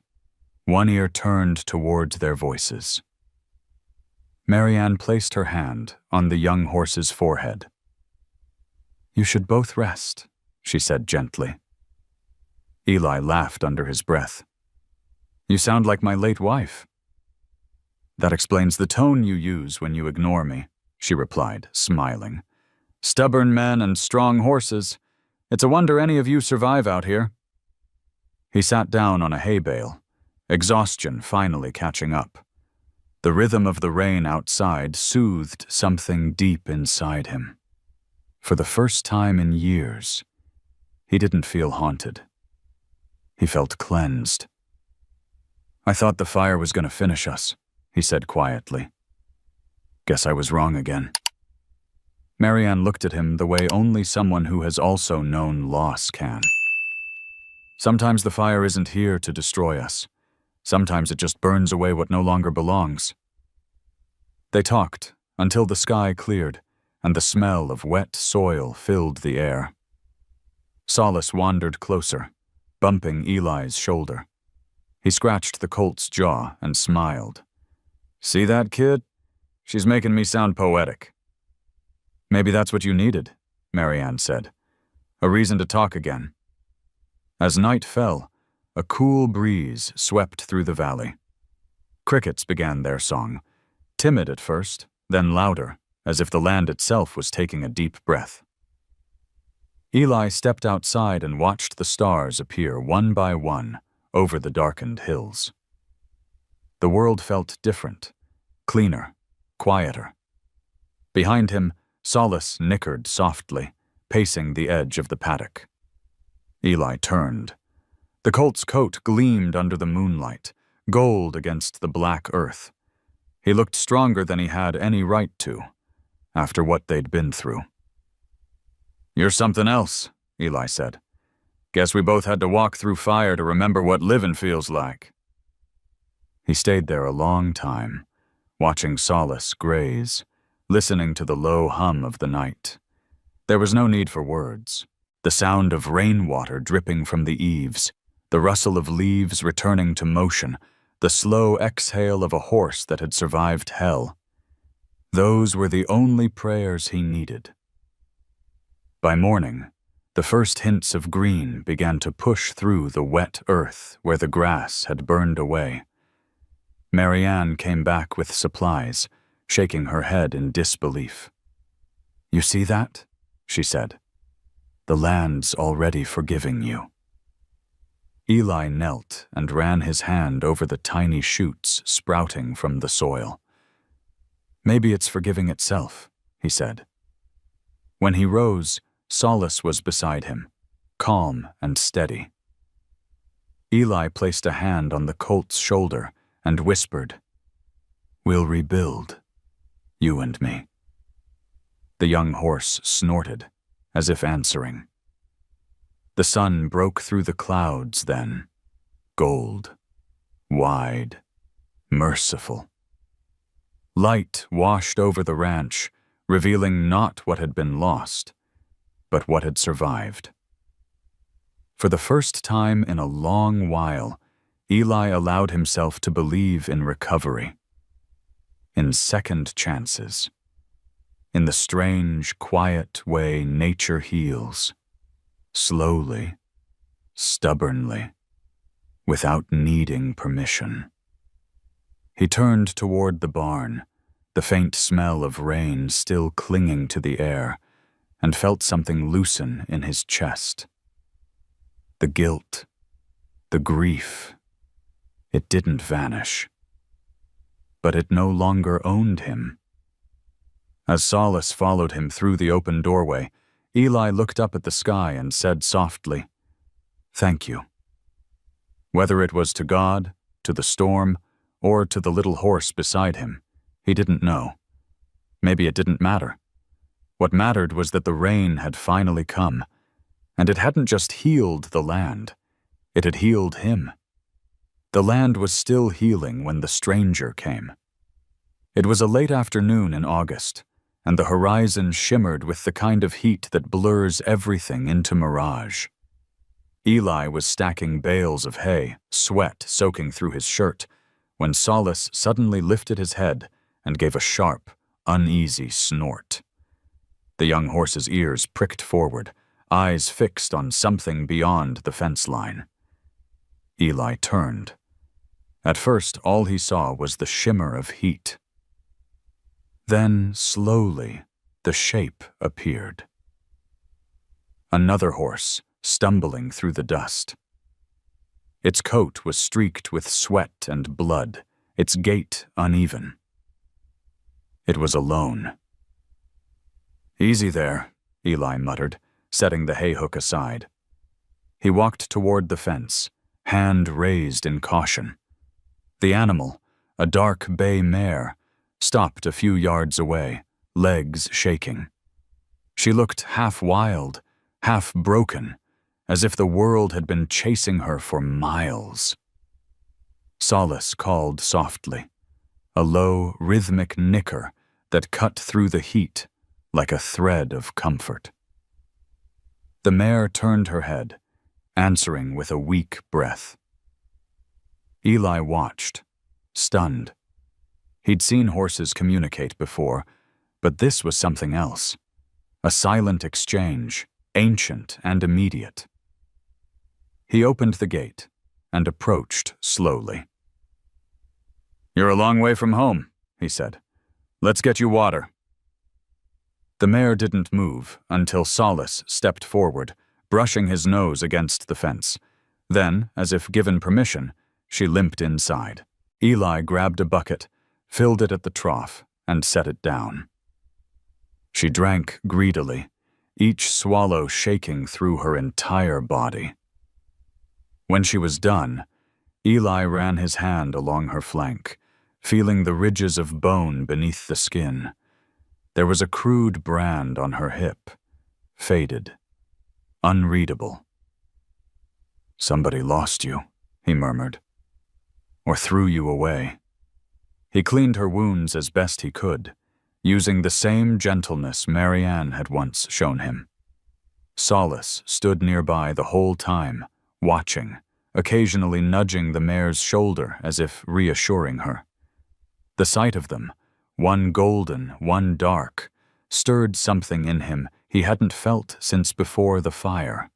one ear turned towards their voices. Marianne placed her hand on the young horse's forehead. "You should both rest," she said gently. Eli laughed under his breath. "You sound like my late wife." "That explains the tone you use when you ignore me," she replied, smiling. "Stubborn men and strong horses. It's a wonder any of you survive out here." He sat down on a hay bale, exhaustion finally catching up. The rhythm of the rain outside soothed something deep inside him. For the first time in years, he didn't feel haunted. He felt cleansed. "I thought the fire was going to finish us," he said quietly. "Guess I was wrong again." Marianne looked at him the way only someone who has also known loss can. "Sometimes the fire isn't here to destroy us. Sometimes it just burns away what no longer belongs." They talked until the sky cleared and the smell of wet soil filled the air. Solace wandered closer, bumping Eli's shoulder. He scratched the colt's jaw and smiled. "See that, kid? She's making me sound poetic." "Maybe that's what you needed," Marianne said. "A reason to talk again." As night fell, a cool breeze swept through the valley. Crickets began their song, timid at first, then louder, as if the land itself was taking a deep breath. Eli stepped outside and watched the stars appear one by one over the darkened hills. The world felt different, cleaner, quieter. Behind him, Solace nickered softly, pacing the edge of the paddock. Eli turned. The colt's coat gleamed under the moonlight, gold against the black earth. He looked stronger than he had any right to, after what they'd been through. "You're something else," Eli said. "Guess we both had to walk through fire to remember what living feels like." He stayed there a long time, watching Solace graze, listening to the low hum of the night. There was no need for words. The sound of rainwater dripping from the eaves, the rustle of leaves returning to motion, the slow exhale of a horse that had survived hell. Those were the only prayers he needed. By morning, the first hints of green began to push through the wet earth where the grass had burned away. Marianne came back with supplies, shaking her head in disbelief. "You see that?" she said. "The land's already forgiving you." Eli knelt and ran his hand over the tiny shoots sprouting from the soil. "Maybe it's forgiving itself," he said. When he rose, Solace was beside him, calm and steady. Eli placed a hand on the colt's shoulder and whispered, "We'll rebuild, you and me." The young horse snorted, as if answering. The sun broke through the clouds then, gold, wide, merciful. Light washed over the ranch, revealing not what had been lost, but what had survived. For the first time in a long while, Eli allowed himself to believe in recovery, in second chances, in the strange, quiet way nature heals, slowly, stubbornly, without needing permission. He turned toward the barn, the faint smell of rain still clinging to the air, and felt something loosen in his chest. The guilt, the grief, it didn't vanish. But it no longer owned him. As Solace followed him through the open doorway, Eli looked up at the sky and said softly, "Thank you." Whether it was to God, to the storm, or to the little horse beside him, he didn't know. Maybe it didn't matter. What mattered was that the rain had finally come, and it hadn't just healed the land, it had healed him. The land was still healing when the stranger came. It was a late afternoon in August, and the horizon shimmered with the kind of heat that blurs everything into mirage. Eli was stacking bales of hay, sweat soaking through his shirt, when Solace suddenly lifted his head and gave a sharp, uneasy snort. The young horse's ears pricked forward, eyes fixed on something beyond the fence line. Eli turned. At first, all he saw was the shimmer of heat. Then, slowly, the shape appeared. Another horse, stumbling through the dust. Its coat was streaked with sweat and blood, its gait uneven. It was alone. "Easy there," Eli muttered, setting the hay hook aside. He walked toward the fence, hand raised in caution. The animal, a dark bay mare, stopped a few yards away, legs shaking. She looked half wild, half broken, as if the world had been chasing her for miles. Solace called softly, a low, rhythmic nicker that cut through the heat like a thread of comfort. The mare turned her head, answering with a weak breath. Eli watched, stunned. He'd seen horses communicate before, but this was something else. A silent exchange, ancient and immediate. He opened the gate and approached slowly. "You're a long way from home," he said. "Let's get you water." The mare didn't move until Solace stepped forward, brushing his nose against the fence. Then, as if given permission, she limped inside. Eli grabbed a bucket, filled it at the trough, and set it down. She drank greedily, each swallow shaking through her entire body. When she was done, Eli ran his hand along her flank, feeling the ridges of bone beneath the skin. There was a crude brand on her hip, faded, unreadable. "Somebody lost you," he murmured, "or threw you away." He cleaned her wounds as best he could, using the same gentleness Marianne had once shown him. Solace stood nearby the whole time, watching, occasionally nudging the mare's shoulder as if reassuring her. The sight of them, one golden, one dark, stirred something in him he hadn't felt since before the fire.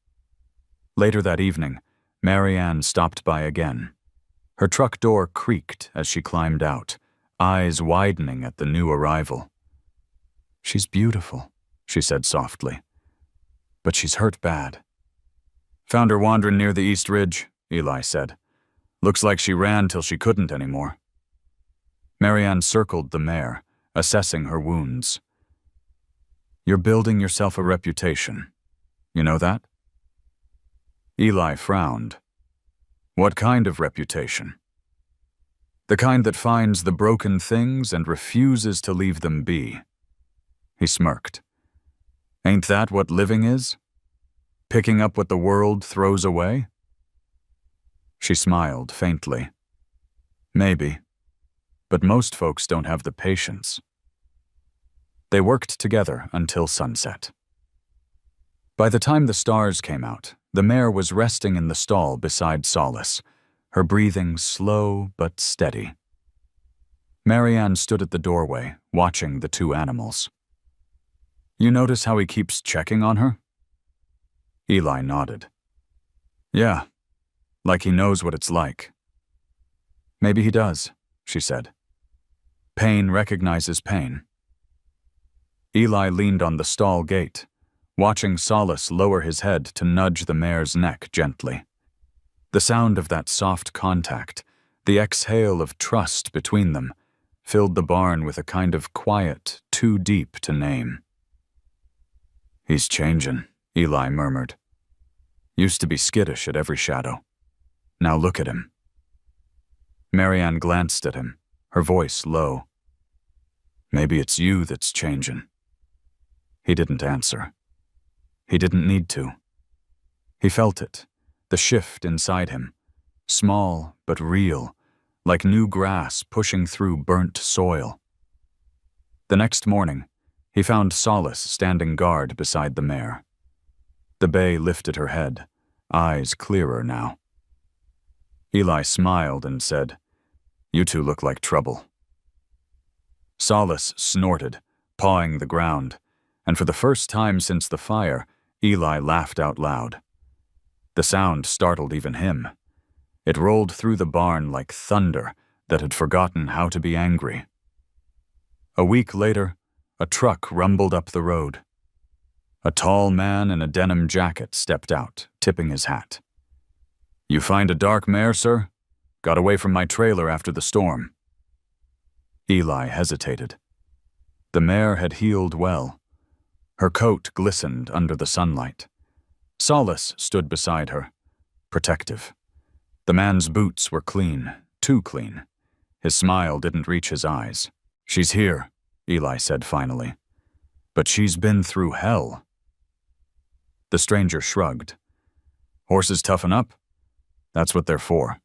Later that evening, Marianne stopped by again. Her truck door creaked as she climbed out, eyes widening at the new arrival. "She's beautiful," she said softly, "but she's hurt bad." "Found her wandering near the East Ridge," Eli said. "Looks like she ran till she couldn't anymore." Marianne circled the mare, assessing her wounds. "You're building yourself a reputation. You know that?" Eli frowned. "What kind of reputation?" "The kind that finds the broken things and refuses to leave them be." He smirked. "Ain't that what living is? Picking up what the world throws away?" She smiled faintly. "Maybe. But most folks don't have the patience." They worked together until sunset. By the time the stars came out, the mare was resting in the stall beside Solace, her breathing slow but steady. Marianne stood at the doorway, watching the two animals. "You notice how he keeps checking on her?" Eli nodded. "Yeah, like he knows what it's like." "Maybe he does," she said. "Pain recognizes pain." Eli leaned on the stall gate, watching Solace lower his head to nudge the mare's neck gently. The sound of that soft contact, the exhale of trust between them, filled the barn with a kind of quiet too deep to name. "He's changin'," Eli murmured. "Used to be skittish at every shadow. Now look at him." Marianne glanced at him, her voice low. "Maybe it's you that's changin'." He didn't answer. He didn't need to. He felt it, the shift inside him, small but real, like new grass pushing through burnt soil. The next morning, he found Solace standing guard beside the mare. The bay lifted her head, eyes clearer now. Eli smiled and said, "You two look like trouble." Solace snorted, pawing the ground, and for the first time since the fire, Eli laughed out loud. The sound startled even him. It rolled through the barn like thunder that had forgotten how to be angry. A week later, a truck rumbled up the road. A tall man in a denim jacket stepped out, tipping his hat. "You find a dark mare, sir? Got away from my trailer after the storm." Eli hesitated. The mare had healed well. Her coat glistened under the sunlight. Solace stood beside her, protective. The man's boots were clean, too clean. His smile didn't reach his eyes. "She's here," Eli said finally. "But she's been through hell." The stranger shrugged. "Horses toughen up? That's what they're for."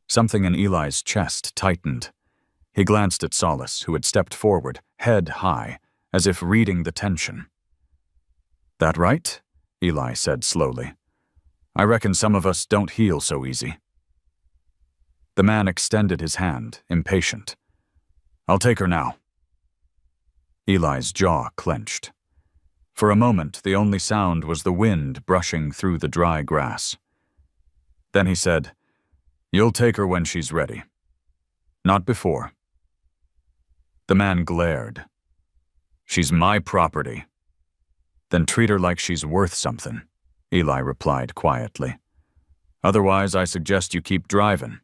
Something in Eli's chest tightened. He glanced at Solace, who had stepped forward, head high, as if reading the tension. "That right?" Eli said slowly. "I reckon some of us don't heal so easy." The man extended his hand, impatient. "I'll take her now." Eli's jaw clenched. For a moment, the only sound was the wind brushing through the dry grass. Then he said, "You'll take her when she's ready. Not before." The man glared. "She's my property." "Then treat her like she's worth something," Eli replied quietly. "Otherwise, I suggest you keep driving."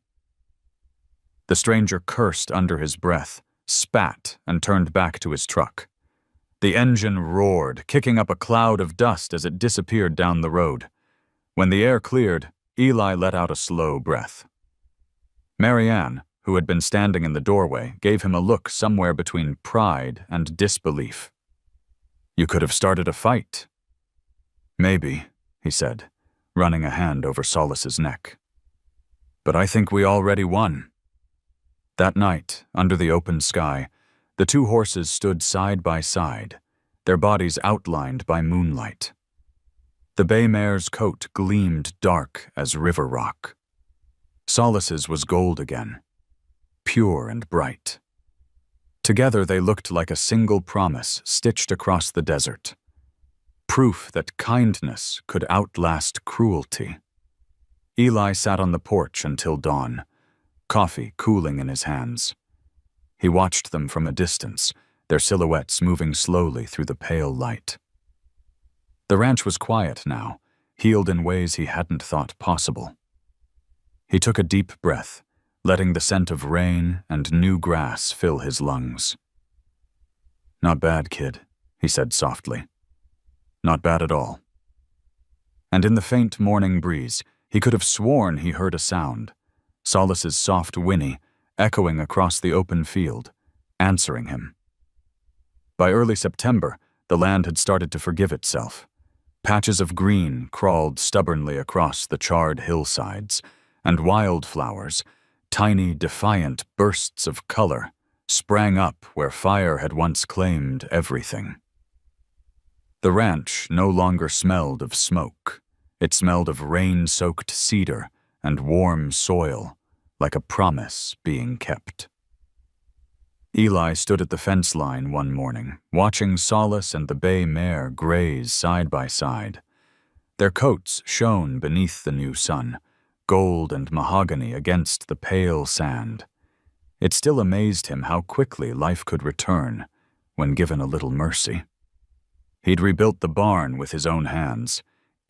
The stranger cursed under his breath, spat, and turned back to his truck. The engine roared, kicking up a cloud of dust as it disappeared down the road. When the air cleared, Eli let out a slow breath. Marianne, who had been standing in the doorway, gave him a look somewhere between pride and disbelief. "You could have started a fight." "Maybe," he said, running a hand over Solace's neck. "But I think we already won." That night, under the open sky, the two horses stood side by side, their bodies outlined by moonlight. The bay mare's coat gleamed dark as river rock. Solace's was gold again, pure and bright. Together they looked like a single promise stitched across the desert. Proof that kindness could outlast cruelty. Eli sat on the porch until dawn, coffee cooling in his hands. He watched them from a distance, their silhouettes moving slowly through the pale light. The ranch was quiet now, healed in ways he hadn't thought possible. He took a deep breath, letting the scent of rain and new grass fill his lungs. "Not bad, kid," he said softly. "Not bad at all." And in the faint morning breeze, he could have sworn he heard a sound, Solace's soft whinny echoing across the open field, answering him. By early September, the land had started to forgive itself. Patches of green crawled stubbornly across the charred hillsides, and wildflowers, tiny, defiant bursts of color, sprang up where fire had once claimed everything. The ranch no longer smelled of smoke. It smelled of rain-soaked cedar and warm soil, like a promise being kept. Eli stood at the fence line one morning, watching Solace and the bay mare graze side by side. Their coats shone beneath the new sun, gold and mahogany against the pale sand. It still amazed him how quickly life could return when given a little mercy. He'd rebuilt the barn with his own hands,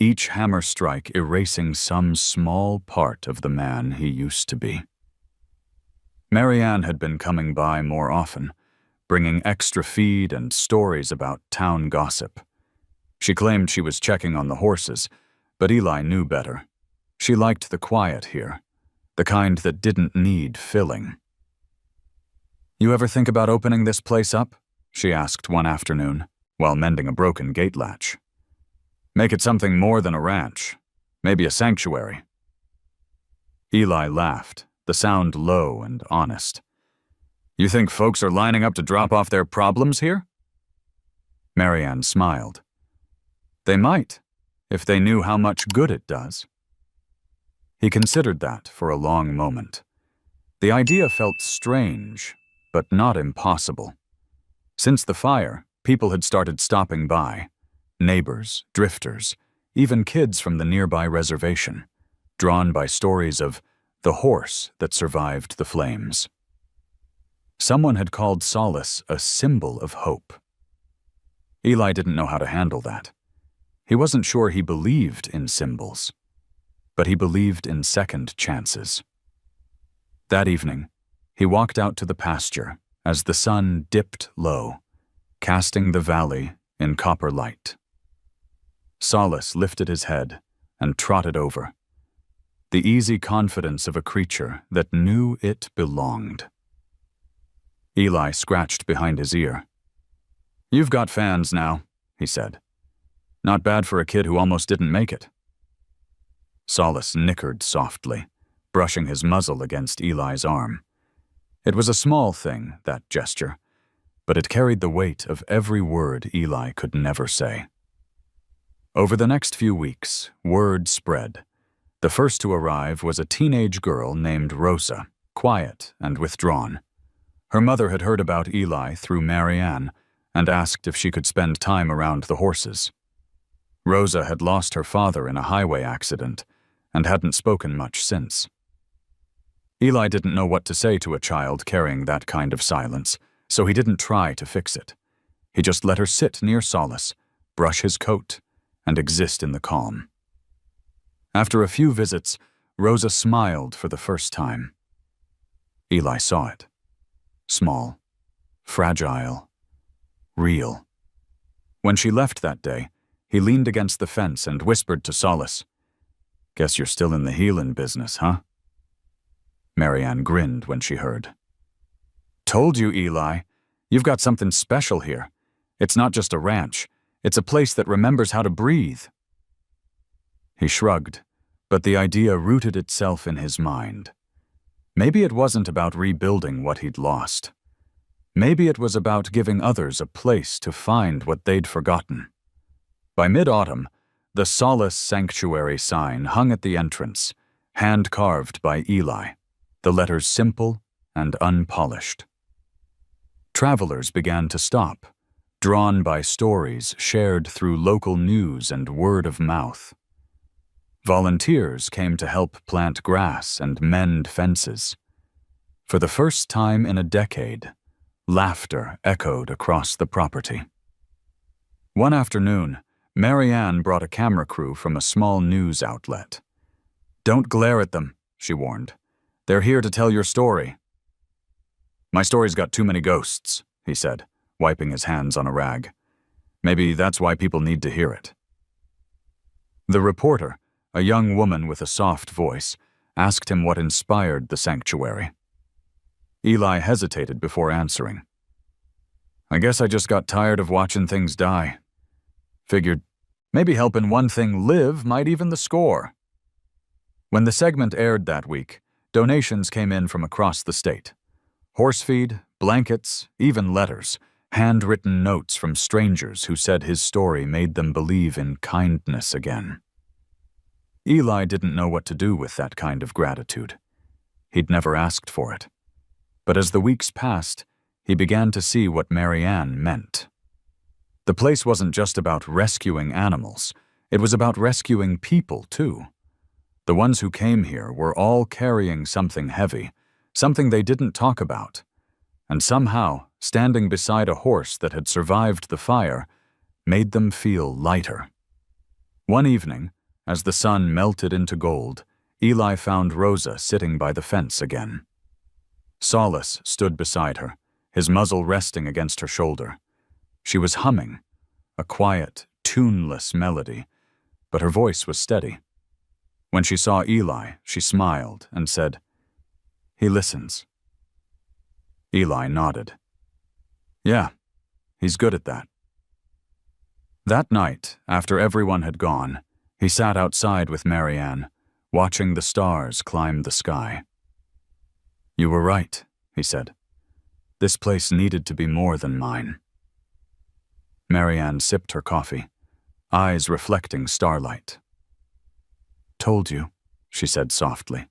each hammer strike erasing some small part of the man he used to be. Marianne had been coming by more often, bringing extra feed and stories about town gossip. She claimed she was checking on the horses, but Eli knew better. She liked the quiet here, the kind that didn't need filling. "You ever think about opening this place up?" she asked one afternoon, while mending a broken gate latch. "Make it something more than a ranch, maybe a sanctuary." Eli laughed, the sound low and honest. You think folks are lining up to drop off their problems here? Marianne smiled. They might, if they knew how much good it does. He considered that for a long moment. The idea felt strange, but not impossible. Since the fire, people had started stopping by. Neighbors, drifters, even kids from the nearby reservation, drawn by stories of the horse that survived the flames. Someone had called Solace a symbol of hope. Eli didn't know how to handle that. He wasn't sure he believed in symbols, but he believed in second chances. That evening, he walked out to the pasture as the sun dipped low, casting the valley in copper light. Solace lifted his head and trotted over, the easy confidence of a creature that knew it belonged. Eli scratched behind his ear. "You've got fans now," he said. "Not bad for a kid who almost didn't make it." Solace nickered softly, brushing his muzzle against Eli's arm. It was a small thing, that gesture, but it carried the weight of every word Eli could never say. Over the next few weeks, word spread. The first to arrive was a teenage girl named Rosa, quiet and withdrawn. Her mother had heard about Eli through Marianne and asked if she could spend time around the horses. Rosa had lost her father in a highway accident and hadn't spoken much since. Eli didn't know what to say to a child carrying that kind of silence, so he didn't try to fix it. He just let her sit near Solace, brush his coat, and exist in the calm. After a few visits, Rosa smiled for the first time. Eli saw it. Small, fragile, real. When she left that day, he leaned against the fence and whispered to Solace, "Guess you're still in the healin' business, huh?" Marianne grinned when she heard. "Told you, Eli. You've got something special here. It's not just a ranch. It's a place that remembers how to breathe." He shrugged, but the idea rooted itself in his mind. Maybe it wasn't about rebuilding what he'd lost. Maybe it was about giving others a place to find what they'd forgotten. By mid-autumn, the Solace Sanctuary sign hung at the entrance, hand-carved by Eli, the letters simple and unpolished. Travelers began to stop, drawn by stories shared through local news and word of mouth. Volunteers came to help plant grass and mend fences. For the first time in a decade, laughter echoed across the property. One afternoon, Marianne brought a camera crew from a small news outlet. "Don't glare at them," she warned. "They're here to tell your story." "My story's got too many ghosts," he said, wiping his hands on a rag. "Maybe that's why people need to hear it." The reporter, a young woman with a soft voice, asked him what inspired the sanctuary. Eli hesitated before answering. "I guess I just got tired of watching things die. Figured maybe helping one thing live might even the score." When the segment aired that week, donations came in from across the state. Horse feed, blankets, even letters, handwritten notes from strangers who said his story made them believe in kindness again. Eli didn't know what to do with that kind of gratitude. He'd never asked for it. But as the weeks passed, he began to see what Marianne meant. The place wasn't just about rescuing animals. It was about rescuing people, too. The ones who came here were all carrying something heavy, something they didn't talk about. And somehow, standing beside a horse that had survived the fire made them feel lighter. One evening, as the sun melted into gold, Eli found Rosa sitting by the fence again. Solace stood beside her, his muzzle resting against her shoulder. She was humming, a quiet, tuneless melody, but her voice was steady. When she saw Eli, she smiled and said, "He listens." Eli nodded. "Yeah, he's good at that." That night, after everyone had gone, he sat outside with Marianne, watching the stars climb the sky. "You were right," he said. This place needed to be more than mine. Marianne sipped her coffee, eyes reflecting starlight. Told you, she said softly.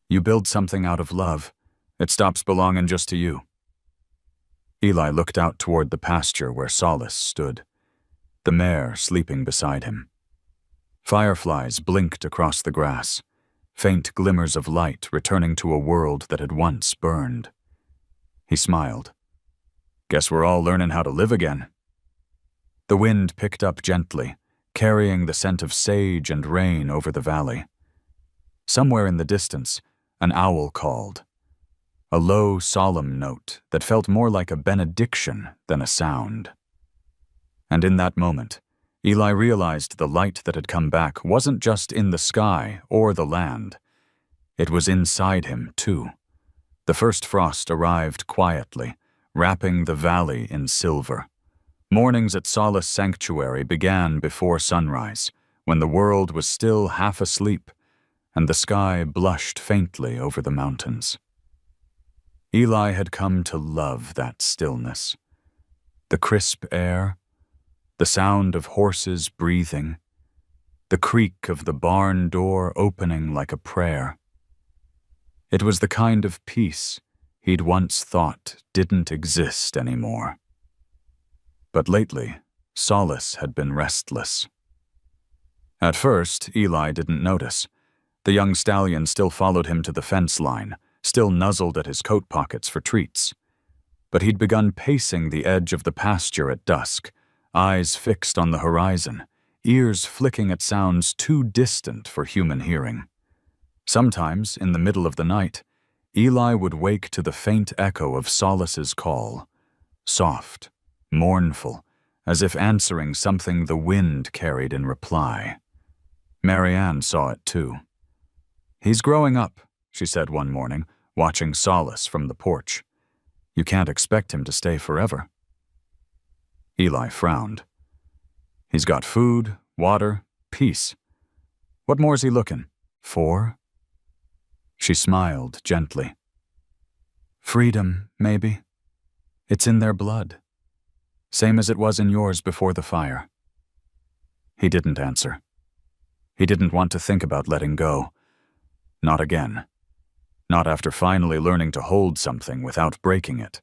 You build something out of love, it stops belonging just to you. Eli looked out toward the pasture where Solace stood, the mare sleeping beside him. Fireflies blinked across the grass, faint glimmers of light returning to a world that had once burned. He smiled. Guess we're all learning how to live again. The wind picked up gently, carrying the scent of sage and rain over the valley. Somewhere in the distance, an owl called. A low, solemn note that felt more like a benediction than a sound. And in that moment, Eli realized the light that had come back wasn't just in the sky or the land. It was inside him, too. The first frost arrived quietly, wrapping the valley in silver. Mornings at Solace Sanctuary began before sunrise, when the world was still half asleep, and the sky blushed faintly over the mountains. Eli had come to love that stillness. The crisp air, the sound of horses breathing, the creak of the barn door opening like a prayer. It was the kind of peace he'd once thought didn't exist anymore. But lately, Solace had been restless. At first, Eli didn't notice. The young stallion still followed him to the fence line, still nuzzled at his coat pockets for treats. But he'd begun pacing the edge of the pasture at dusk, eyes fixed on the horizon, ears flicking at sounds too distant for human hearing. Sometimes, in the middle of the night, Eli would wake to the faint echo of Solace's call, soft, mournful, as if answering something the wind carried in reply. Marianne saw it too. He's growing up, she said one morning, watching Solace from the porch. You can't expect him to stay forever. Eli frowned. He's got food, water, peace. What more's he looking for? She smiled gently. Freedom, maybe. It's in their blood. Same as it was in yours before the fire. He didn't answer. He didn't want to think about letting go. Not again. Not after finally learning to hold something without breaking it.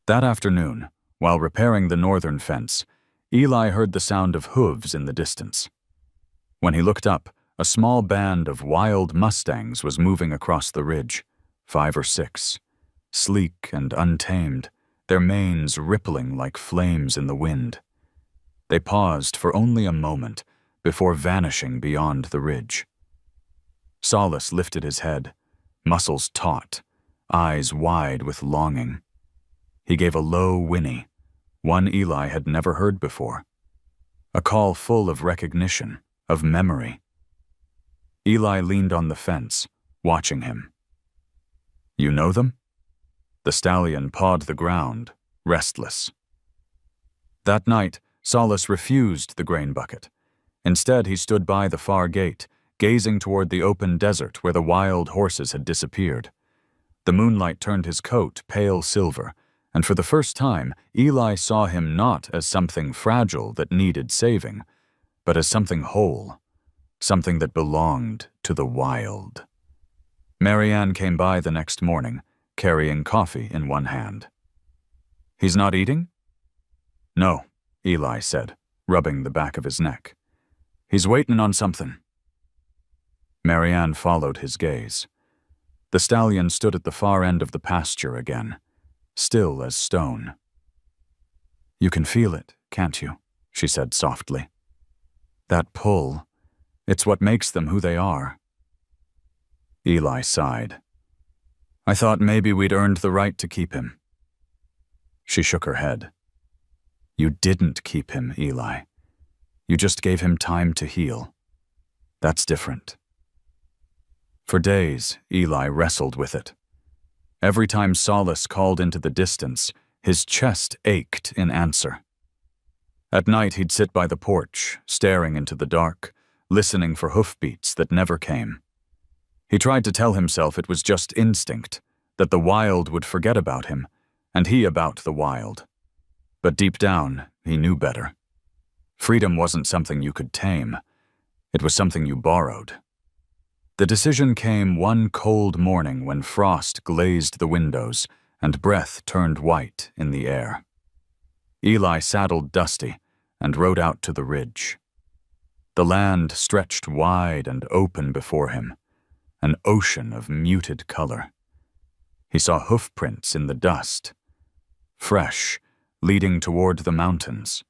That afternoon, while repairing the northern fence, Eli heard the sound of hooves in the distance. When he looked up, a small band of wild mustangs was moving across the ridge, 5 or 6, sleek and untamed, their manes rippling like flames in the wind. They paused for only a moment before vanishing beyond the ridge. Solace lifted his head, muscles taut, eyes wide with longing. He gave a low whinny, one Eli had never heard before. A call full of recognition, of memory. Eli leaned on the fence, watching him. You know them? The stallion pawed the ground, restless. That night, Solace refused the grain bucket. Instead, he stood by the far gate, gazing toward the open desert where the wild horses had disappeared. The moonlight turned his coat pale silver, and for the first time, Eli saw him not as something fragile that needed saving, but as something whole, something that belonged to the wild. Marianne came by the next morning, carrying coffee in one hand. He's not eating? No, Eli said, rubbing the back of his neck. He's waiting on something. Marianne followed his gaze. The stallion stood at the far end of the pasture again, still as stone. You can feel it, can't you? She said softly. That pull, it's what makes them who they are. Eli sighed. I thought maybe we'd earned the right to keep him. She shook her head. You didn't keep him, Eli. You just gave him time to heal. That's different. For days, Eli wrestled with it. Every time Solace called into the distance, his chest ached in answer. At night, he'd sit by the porch, staring into the dark, listening for hoofbeats that never came. He tried to tell himself it was just instinct, that the wild would forget about him, and he about the wild. But deep down, he knew better. Freedom wasn't something you could tame. It was something you borrowed. The decision came one cold morning when frost glazed the windows and breath turned white in the air. Eli saddled Dusty and rode out to the ridge. The land stretched wide and open before him, an ocean of muted color. He saw hoofprints in the dust, fresh, leading toward the mountains.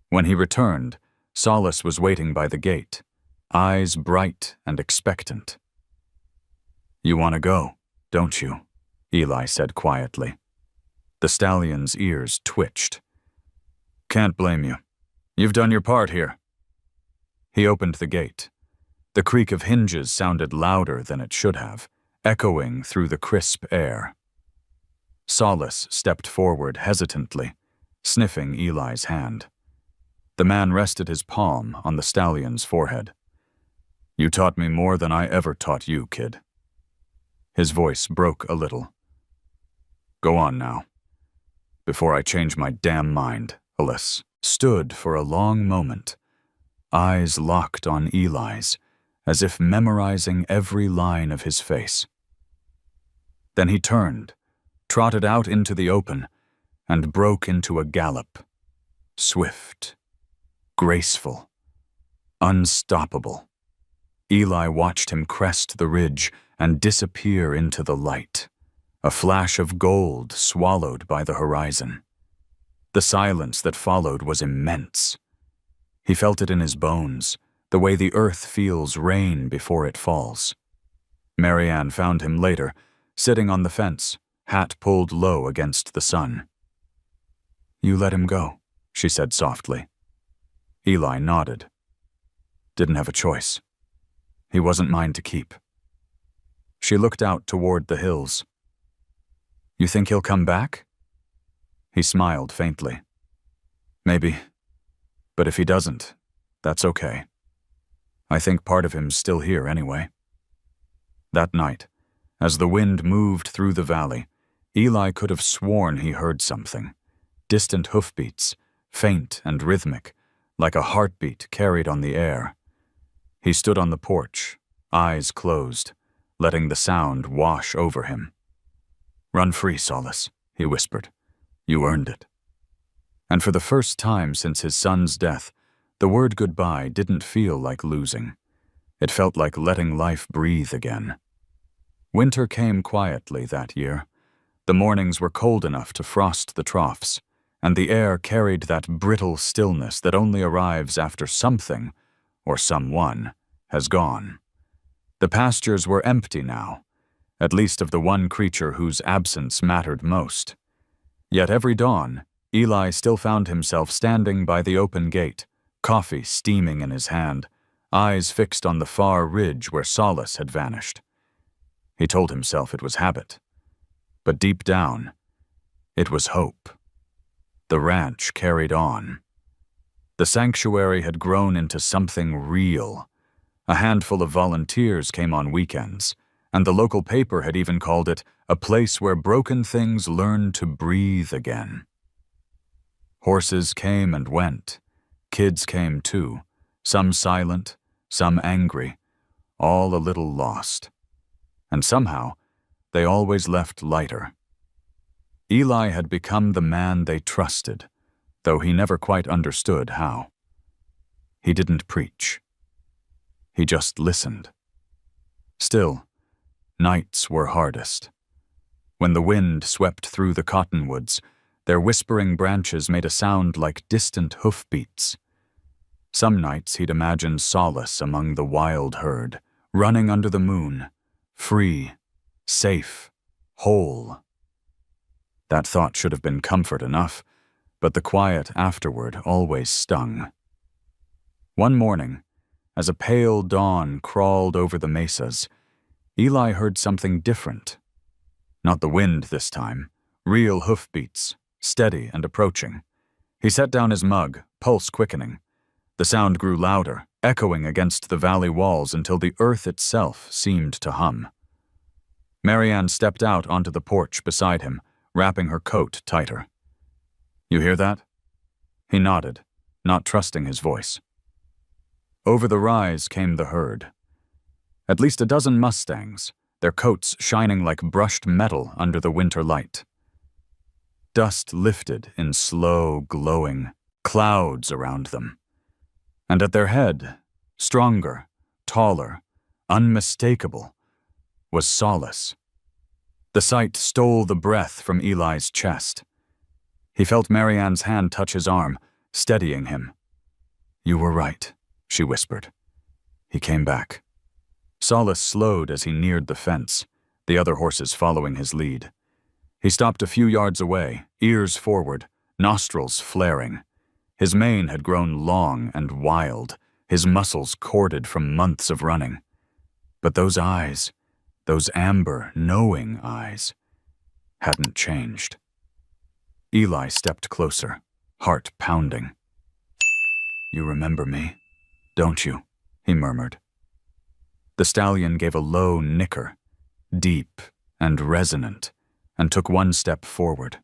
When he returned, Solace was waiting by the gate, eyes bright and expectant. "You want to go, don't you?" Eli said quietly. The stallion's ears twitched. "Can't blame you. You've done your part here." He opened the gate. The creak of hinges sounded louder than it should have, echoing through the crisp air. Solace stepped forward hesitantly, sniffing Eli's hand. The man rested his palm on the stallion's forehead. "You taught me more than I ever taught you, kid." His voice broke a little. "Go on now, before I change my damn mind." Solace stood for a long moment, eyes locked on Eli's, as if memorizing every line of his face. Then he turned, trotted out into the open, and broke into a gallop. Swift, graceful, unstoppable. Eli watched him crest the ridge and disappear into the light, a flash of gold swallowed by the horizon. The silence that followed was immense. He felt it in his bones, the way the earth feels rain before it falls. Marianne found him later, sitting on the fence, hat pulled low against the sun. "You let him go," she said softly. Eli nodded. "Didn't have a choice. He wasn't mine to keep." She looked out toward the hills. "You think he'll come back?" He smiled faintly. "Maybe. But if he doesn't, that's okay. I think part of him's still here anyway." That night, as the wind moved through the valley, Eli could have sworn he heard something. Distant hoofbeats, faint and rhythmic, like a heartbeat carried on the air. He stood on the porch, eyes closed, letting the sound wash over him. "Run free, Solace," he whispered. "You earned it." And for the first time since his son's death, the word goodbye didn't feel like losing. It felt like letting life breathe again. Winter came quietly that year. The mornings were cold enough to frost the troughs, and the air carried that brittle stillness that only arrives after something, or someone, has gone. The pastures were empty now, at least of the one creature whose absence mattered most. Yet every dawn, Eli still found himself standing by the open gate, coffee steaming in his hand, eyes fixed on the far ridge where Solace had vanished. He told himself it was habit, but deep down, it was hope. The ranch carried on. The sanctuary had grown into something real. A handful of volunteers came on weekends, and the local paper had even called it a place where broken things learned to breathe again. Horses came and went. Kids came too, some silent, some angry, all a little lost. And somehow, they always left lighter. Eli had become the man they trusted, though he never quite understood how. He didn't preach. He just listened. Still, nights were hardest. When the wind swept through the cottonwoods, their whispering branches made a sound like distant hoofbeats. Some nights he'd imagined Solace among the wild herd, running under the moon, free, safe, whole. That thought should have been comfort enough, but the quiet afterward always stung. One morning, as a pale dawn crawled over the mesas, Eli heard something different. Not the wind this time, real hoofbeats, steady and approaching. He set down his mug, pulse quickening. The sound grew louder, echoing against the valley walls until the earth itself seemed to hum. Marianne stepped out onto the porch beside him, wrapping her coat tighter. "You hear that?" He nodded, not trusting his voice. Over the rise came the herd. At least a dozen mustangs, their coats shining like brushed metal under the winter light. Dust lifted in slow, glowing clouds around them. And at their head, stronger, taller, unmistakable, was Solace. The sight stole the breath from Eli's chest. He felt Marianne's hand touch his arm, steadying him. "You were right," she whispered. He came back. Solace slowed as he neared the fence, the other horses following his lead. He stopped a few yards away, ears forward, nostrils flaring. His mane had grown long and wild, his muscles corded from months of running. But those eyes, those amber, knowing eyes, hadn't changed. Eli stepped closer, heart pounding. "You remember me, don't you?" he murmured. The stallion gave a low nicker, deep and resonant, and took one step forward.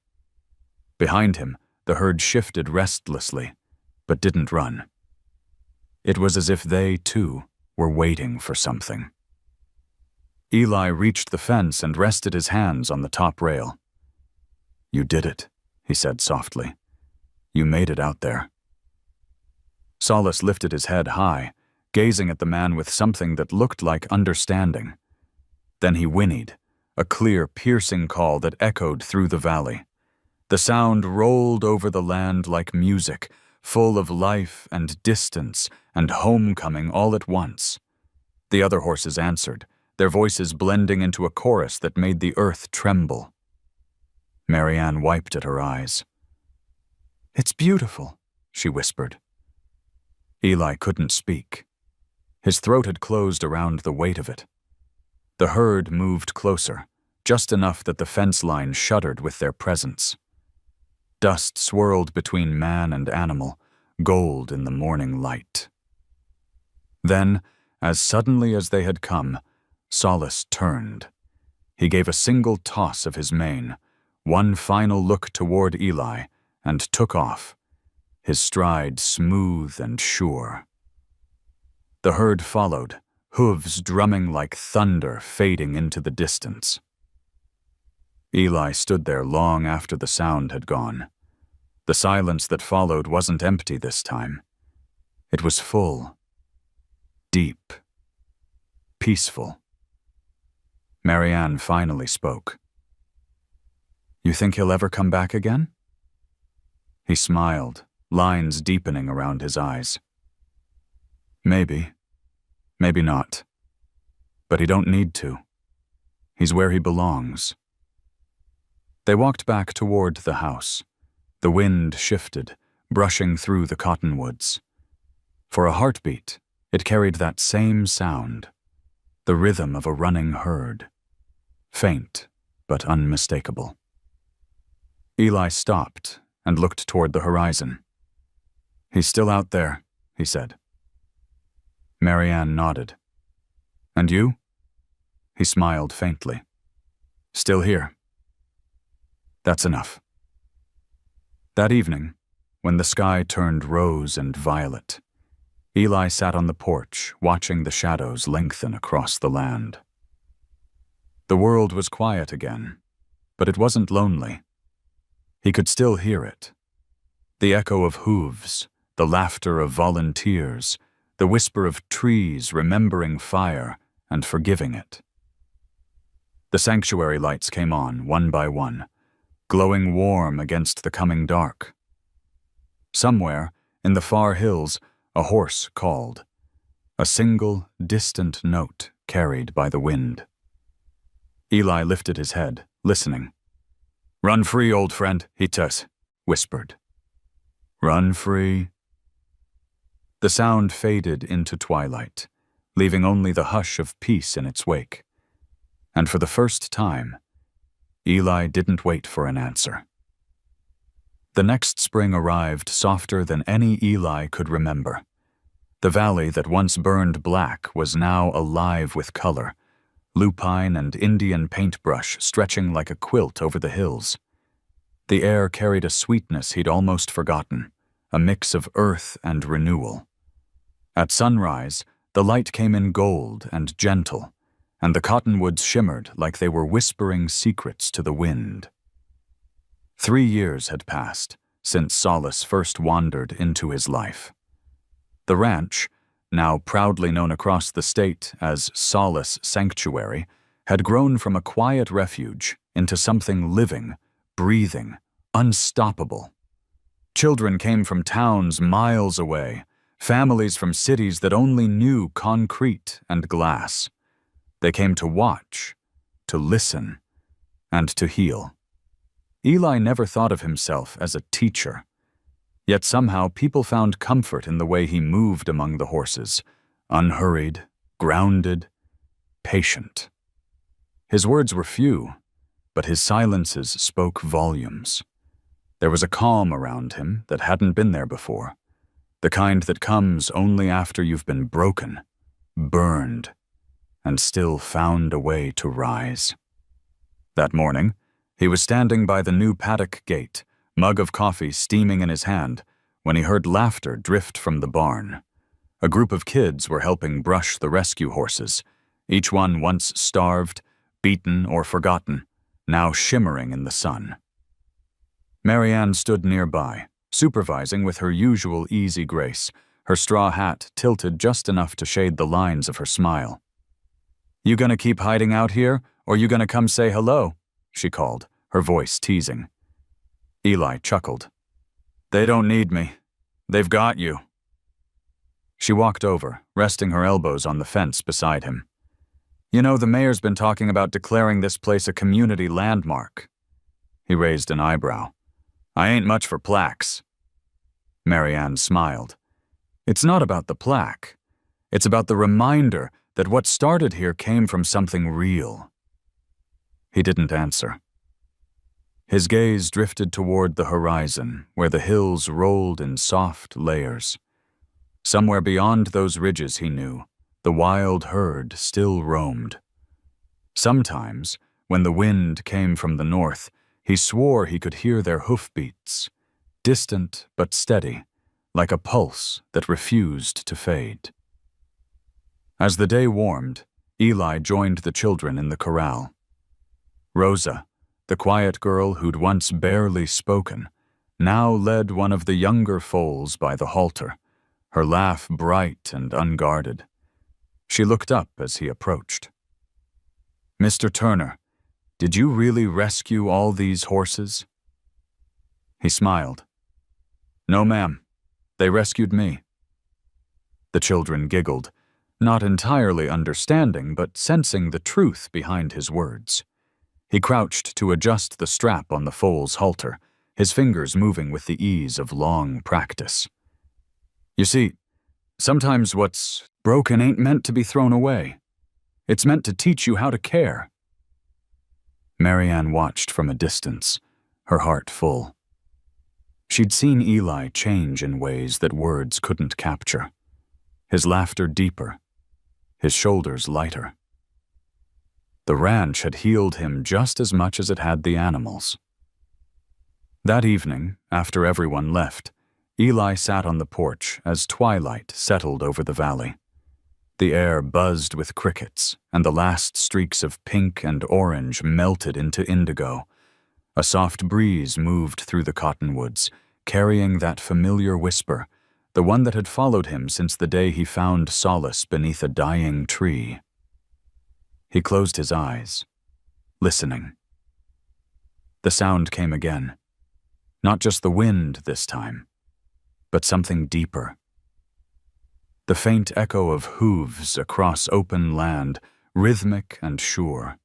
Behind him, the herd shifted restlessly, but didn't run. It was as if they, too, were waiting for something. Eli reached the fence and rested his hands on the top rail. "You did it," he said softly. "You made it out there." Solace lifted his head high, gazing at the man with something that looked like understanding. Then he whinnied, a clear, piercing call that echoed through the valley. The sound rolled over the land like music, full of life and distance and homecoming all at once. The other horses answered, their voices blending into a chorus that made the earth tremble. Marianne wiped at her eyes. "It's beautiful," she whispered. Eli couldn't speak. His throat had closed around the weight of it. The herd moved closer, just enough that the fence line shuddered with their presence. Dust swirled between man and animal, gold in the morning light. Then, as suddenly as they had come, Solace turned. He gave a single toss of his mane, one final look toward Eli, and took off, his stride smooth and sure. The herd followed, hooves drumming like thunder fading into the distance. Eli stood there long after the sound had gone. The silence that followed wasn't empty this time. It was full, deep, peaceful. Marianne finally spoke. "You think he'll ever come back again?" He smiled, lines deepening around his eyes. "Maybe. Maybe not. But he don't need to. He's where he belongs." They walked back toward the house. The wind shifted, brushing through the cottonwoods. For a heartbeat, it carried that same sound, the rhythm of a running herd. Faint, but unmistakable. Eli stopped and looked toward the horizon. "He's still out there," he said. Marianne nodded. "And you?" He smiled faintly. "Still here." "That's enough." That evening, when the sky turned rose and violet, Eli sat on the porch, watching the shadows lengthen across the land. The world was quiet again, but it wasn't lonely. He could still hear it. The echo of hooves, the laughter of volunteers, the whisper of trees remembering fire and forgiving it. The sanctuary lights came on, one by one, glowing warm against the coming dark. Somewhere, in the far hills, a horse called, a single, distant note carried by the wind. Eli lifted his head, listening. "Run free, old friend," he whispered. "Run free." The sound faded into twilight, leaving only the hush of peace in its wake. And for the first time, Eli didn't wait for an answer. The next spring arrived softer than any Eli could remember. The valley that once burned black was now alive with color, lupine and Indian paintbrush stretching like a quilt over the hills. The air carried a sweetness he'd almost forgotten, a mix of earth and renewal. At sunrise, the light came in gold and gentle, and the cottonwoods shimmered like they were whispering secrets to the wind. 3 years had passed since Solace first wandered into his life. The ranch, now proudly known across the state as Solace Sanctuary, had grown from a quiet refuge into something living, breathing, unstoppable. Children came from towns miles away, families from cities that only knew concrete and glass. They came to watch, to listen, and to heal. Eli never thought of himself as a teacher. Yet somehow people found comfort in the way he moved among the horses, unhurried, grounded, patient. His words were few, but his silences spoke volumes. There was a calm around him that hadn't been there before, the kind that comes only after you've been broken, burned, and still found a way to rise. That morning, he was standing by the new paddock gate, mug of coffee steaming in his hand, when he heard laughter drift from the barn. A group of kids were helping brush the rescue horses, each one once starved, beaten, or forgotten, now shimmering in the sun. Marianne stood nearby, supervising with her usual easy grace, her straw hat tilted just enough to shade the lines of her smile. "You gonna keep hiding out here, or you gonna come say hello?" she called, her voice teasing. Eli chuckled. "They don't need me. They've got you." She walked over, resting her elbows on the fence beside him. "You know, the mayor's been talking about declaring this place a community landmark." He raised an eyebrow. "I ain't much for plaques." Marianne smiled. "It's not about the plaque. It's about the reminder that what started here came from something real." He didn't answer. His gaze drifted toward the horizon, where the hills rolled in soft layers. Somewhere beyond those ridges, he knew, the wild herd still roamed. Sometimes, when the wind came from the north, he swore he could hear their hoofbeats, distant but steady, like a pulse that refused to fade. As the day warmed, Eli joined the children in the corral. Rosa, the quiet girl who'd once barely spoken, now led one of the younger foals by the halter, her laugh bright and unguarded. She looked up as he approached. "Mr. Turner, did you really rescue all these horses?" He smiled. "No, ma'am. They rescued me." The children giggled, not entirely understanding, but sensing the truth behind his words. He crouched to adjust the strap on the foal's halter, his fingers moving with the ease of long practice. "You see, sometimes what's broken ain't meant to be thrown away. It's meant to teach you how to care." Marianne watched from a distance, her heart full. She'd seen Eli change in ways that words couldn't capture. His laughter deeper, his shoulders lighter. The ranch had healed him just as much as it had the animals. That evening, after everyone left, Eli sat on the porch as twilight settled over the valley. The air buzzed with crickets, and the last streaks of pink and orange melted into indigo. A soft breeze moved through the cottonwoods, carrying that familiar whisper, the one that had followed him since the day he found solace beneath a dying tree. He closed his eyes, listening. The sound came again. Not just the wind this time, but something deeper. The faint echo of hooves across open land, rhythmic and sure.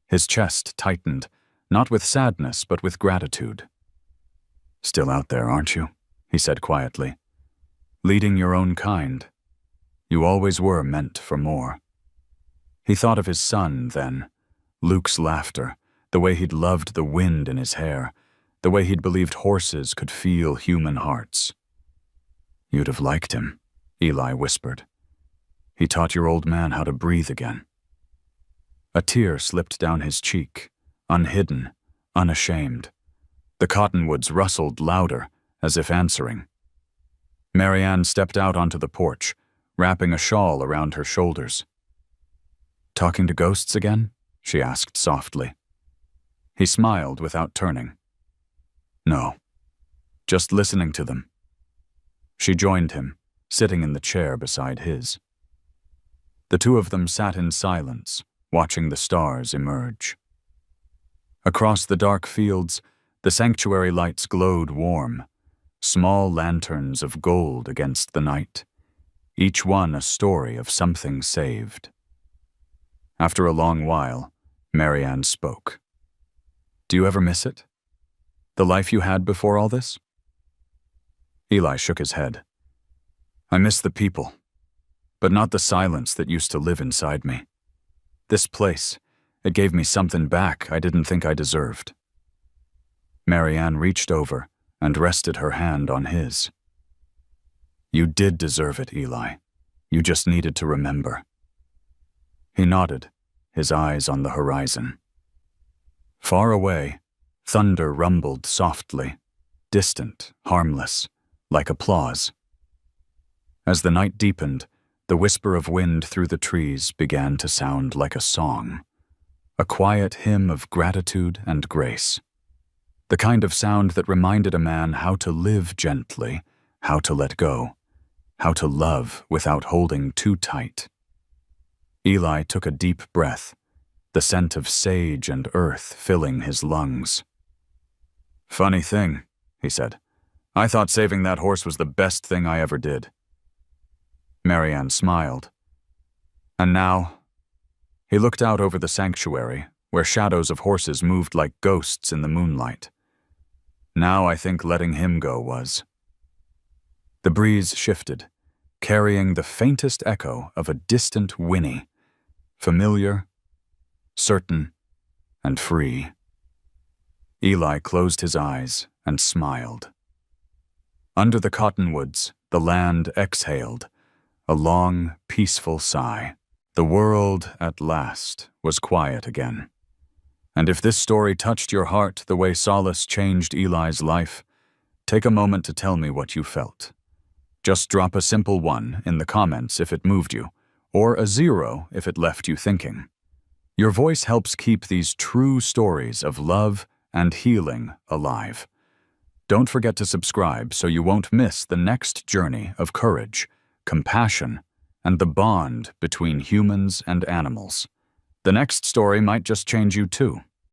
His chest tightened, not with sadness, but with gratitude. "Still out there, aren't you?" he said quietly. "Leading your own kind. You always were meant for more." He thought of his son then, Luke's laughter, the way he'd loved the wind in his hair, the way he'd believed horses could feel human hearts. "You'd have liked him," Eli whispered. "He taught your old man how to breathe again." A tear slipped down his cheek, unhidden, unashamed. The cottonwoods rustled louder, as if answering. Marianne stepped out onto the porch, wrapping a shawl around her shoulders. "Talking to ghosts again?" she asked softly. He smiled without turning. "No, just listening to them." She joined him, sitting in the chair beside his. The two of them sat in silence, watching the stars emerge. Across the dark fields, the sanctuary lights glowed warm, small lanterns of gold against the night, each one a story of something saved. After a long while, Marianne spoke. "Do you ever miss it? The life you had before all this?" Eli shook his head. "I miss the people, but not the silence that used to live inside me. This place, it gave me something back I didn't think I deserved." Marianne reached over and rested her hand on his. "You did deserve it, Eli. You just needed to remember." He nodded, his eyes on the horizon. Far away, thunder rumbled softly, distant, harmless, like applause. As the night deepened, the whisper of wind through the trees began to sound like a song, a quiet hymn of gratitude and grace. The kind of sound that reminded a man how to live gently, how to let go, how to love without holding too tight. Eli took a deep breath, the scent of sage and earth filling his lungs. "Funny thing," he said. "I thought saving that horse was the best thing I ever did." Marianne smiled. "And now?" He looked out over the sanctuary, where shadows of horses moved like ghosts in the moonlight. "Now I think letting him go was." The breeze shifted, carrying the faintest echo of a distant whinny, familiar, certain, and free. Eli closed his eyes and smiled. Under the cottonwoods, the land exhaled, a long, peaceful sigh. The world, at last, was quiet again. And if this story touched your heart the way Solace changed Eli's life, take a moment to tell me what you felt. Just drop a simple 1 in the comments if it moved you, or a 0 if it left you thinking. Your voice helps keep these true stories of love and healing alive. Don't forget to subscribe so you won't miss the next journey of courage, compassion, and the bond between humans and animals. The next story might just change you too.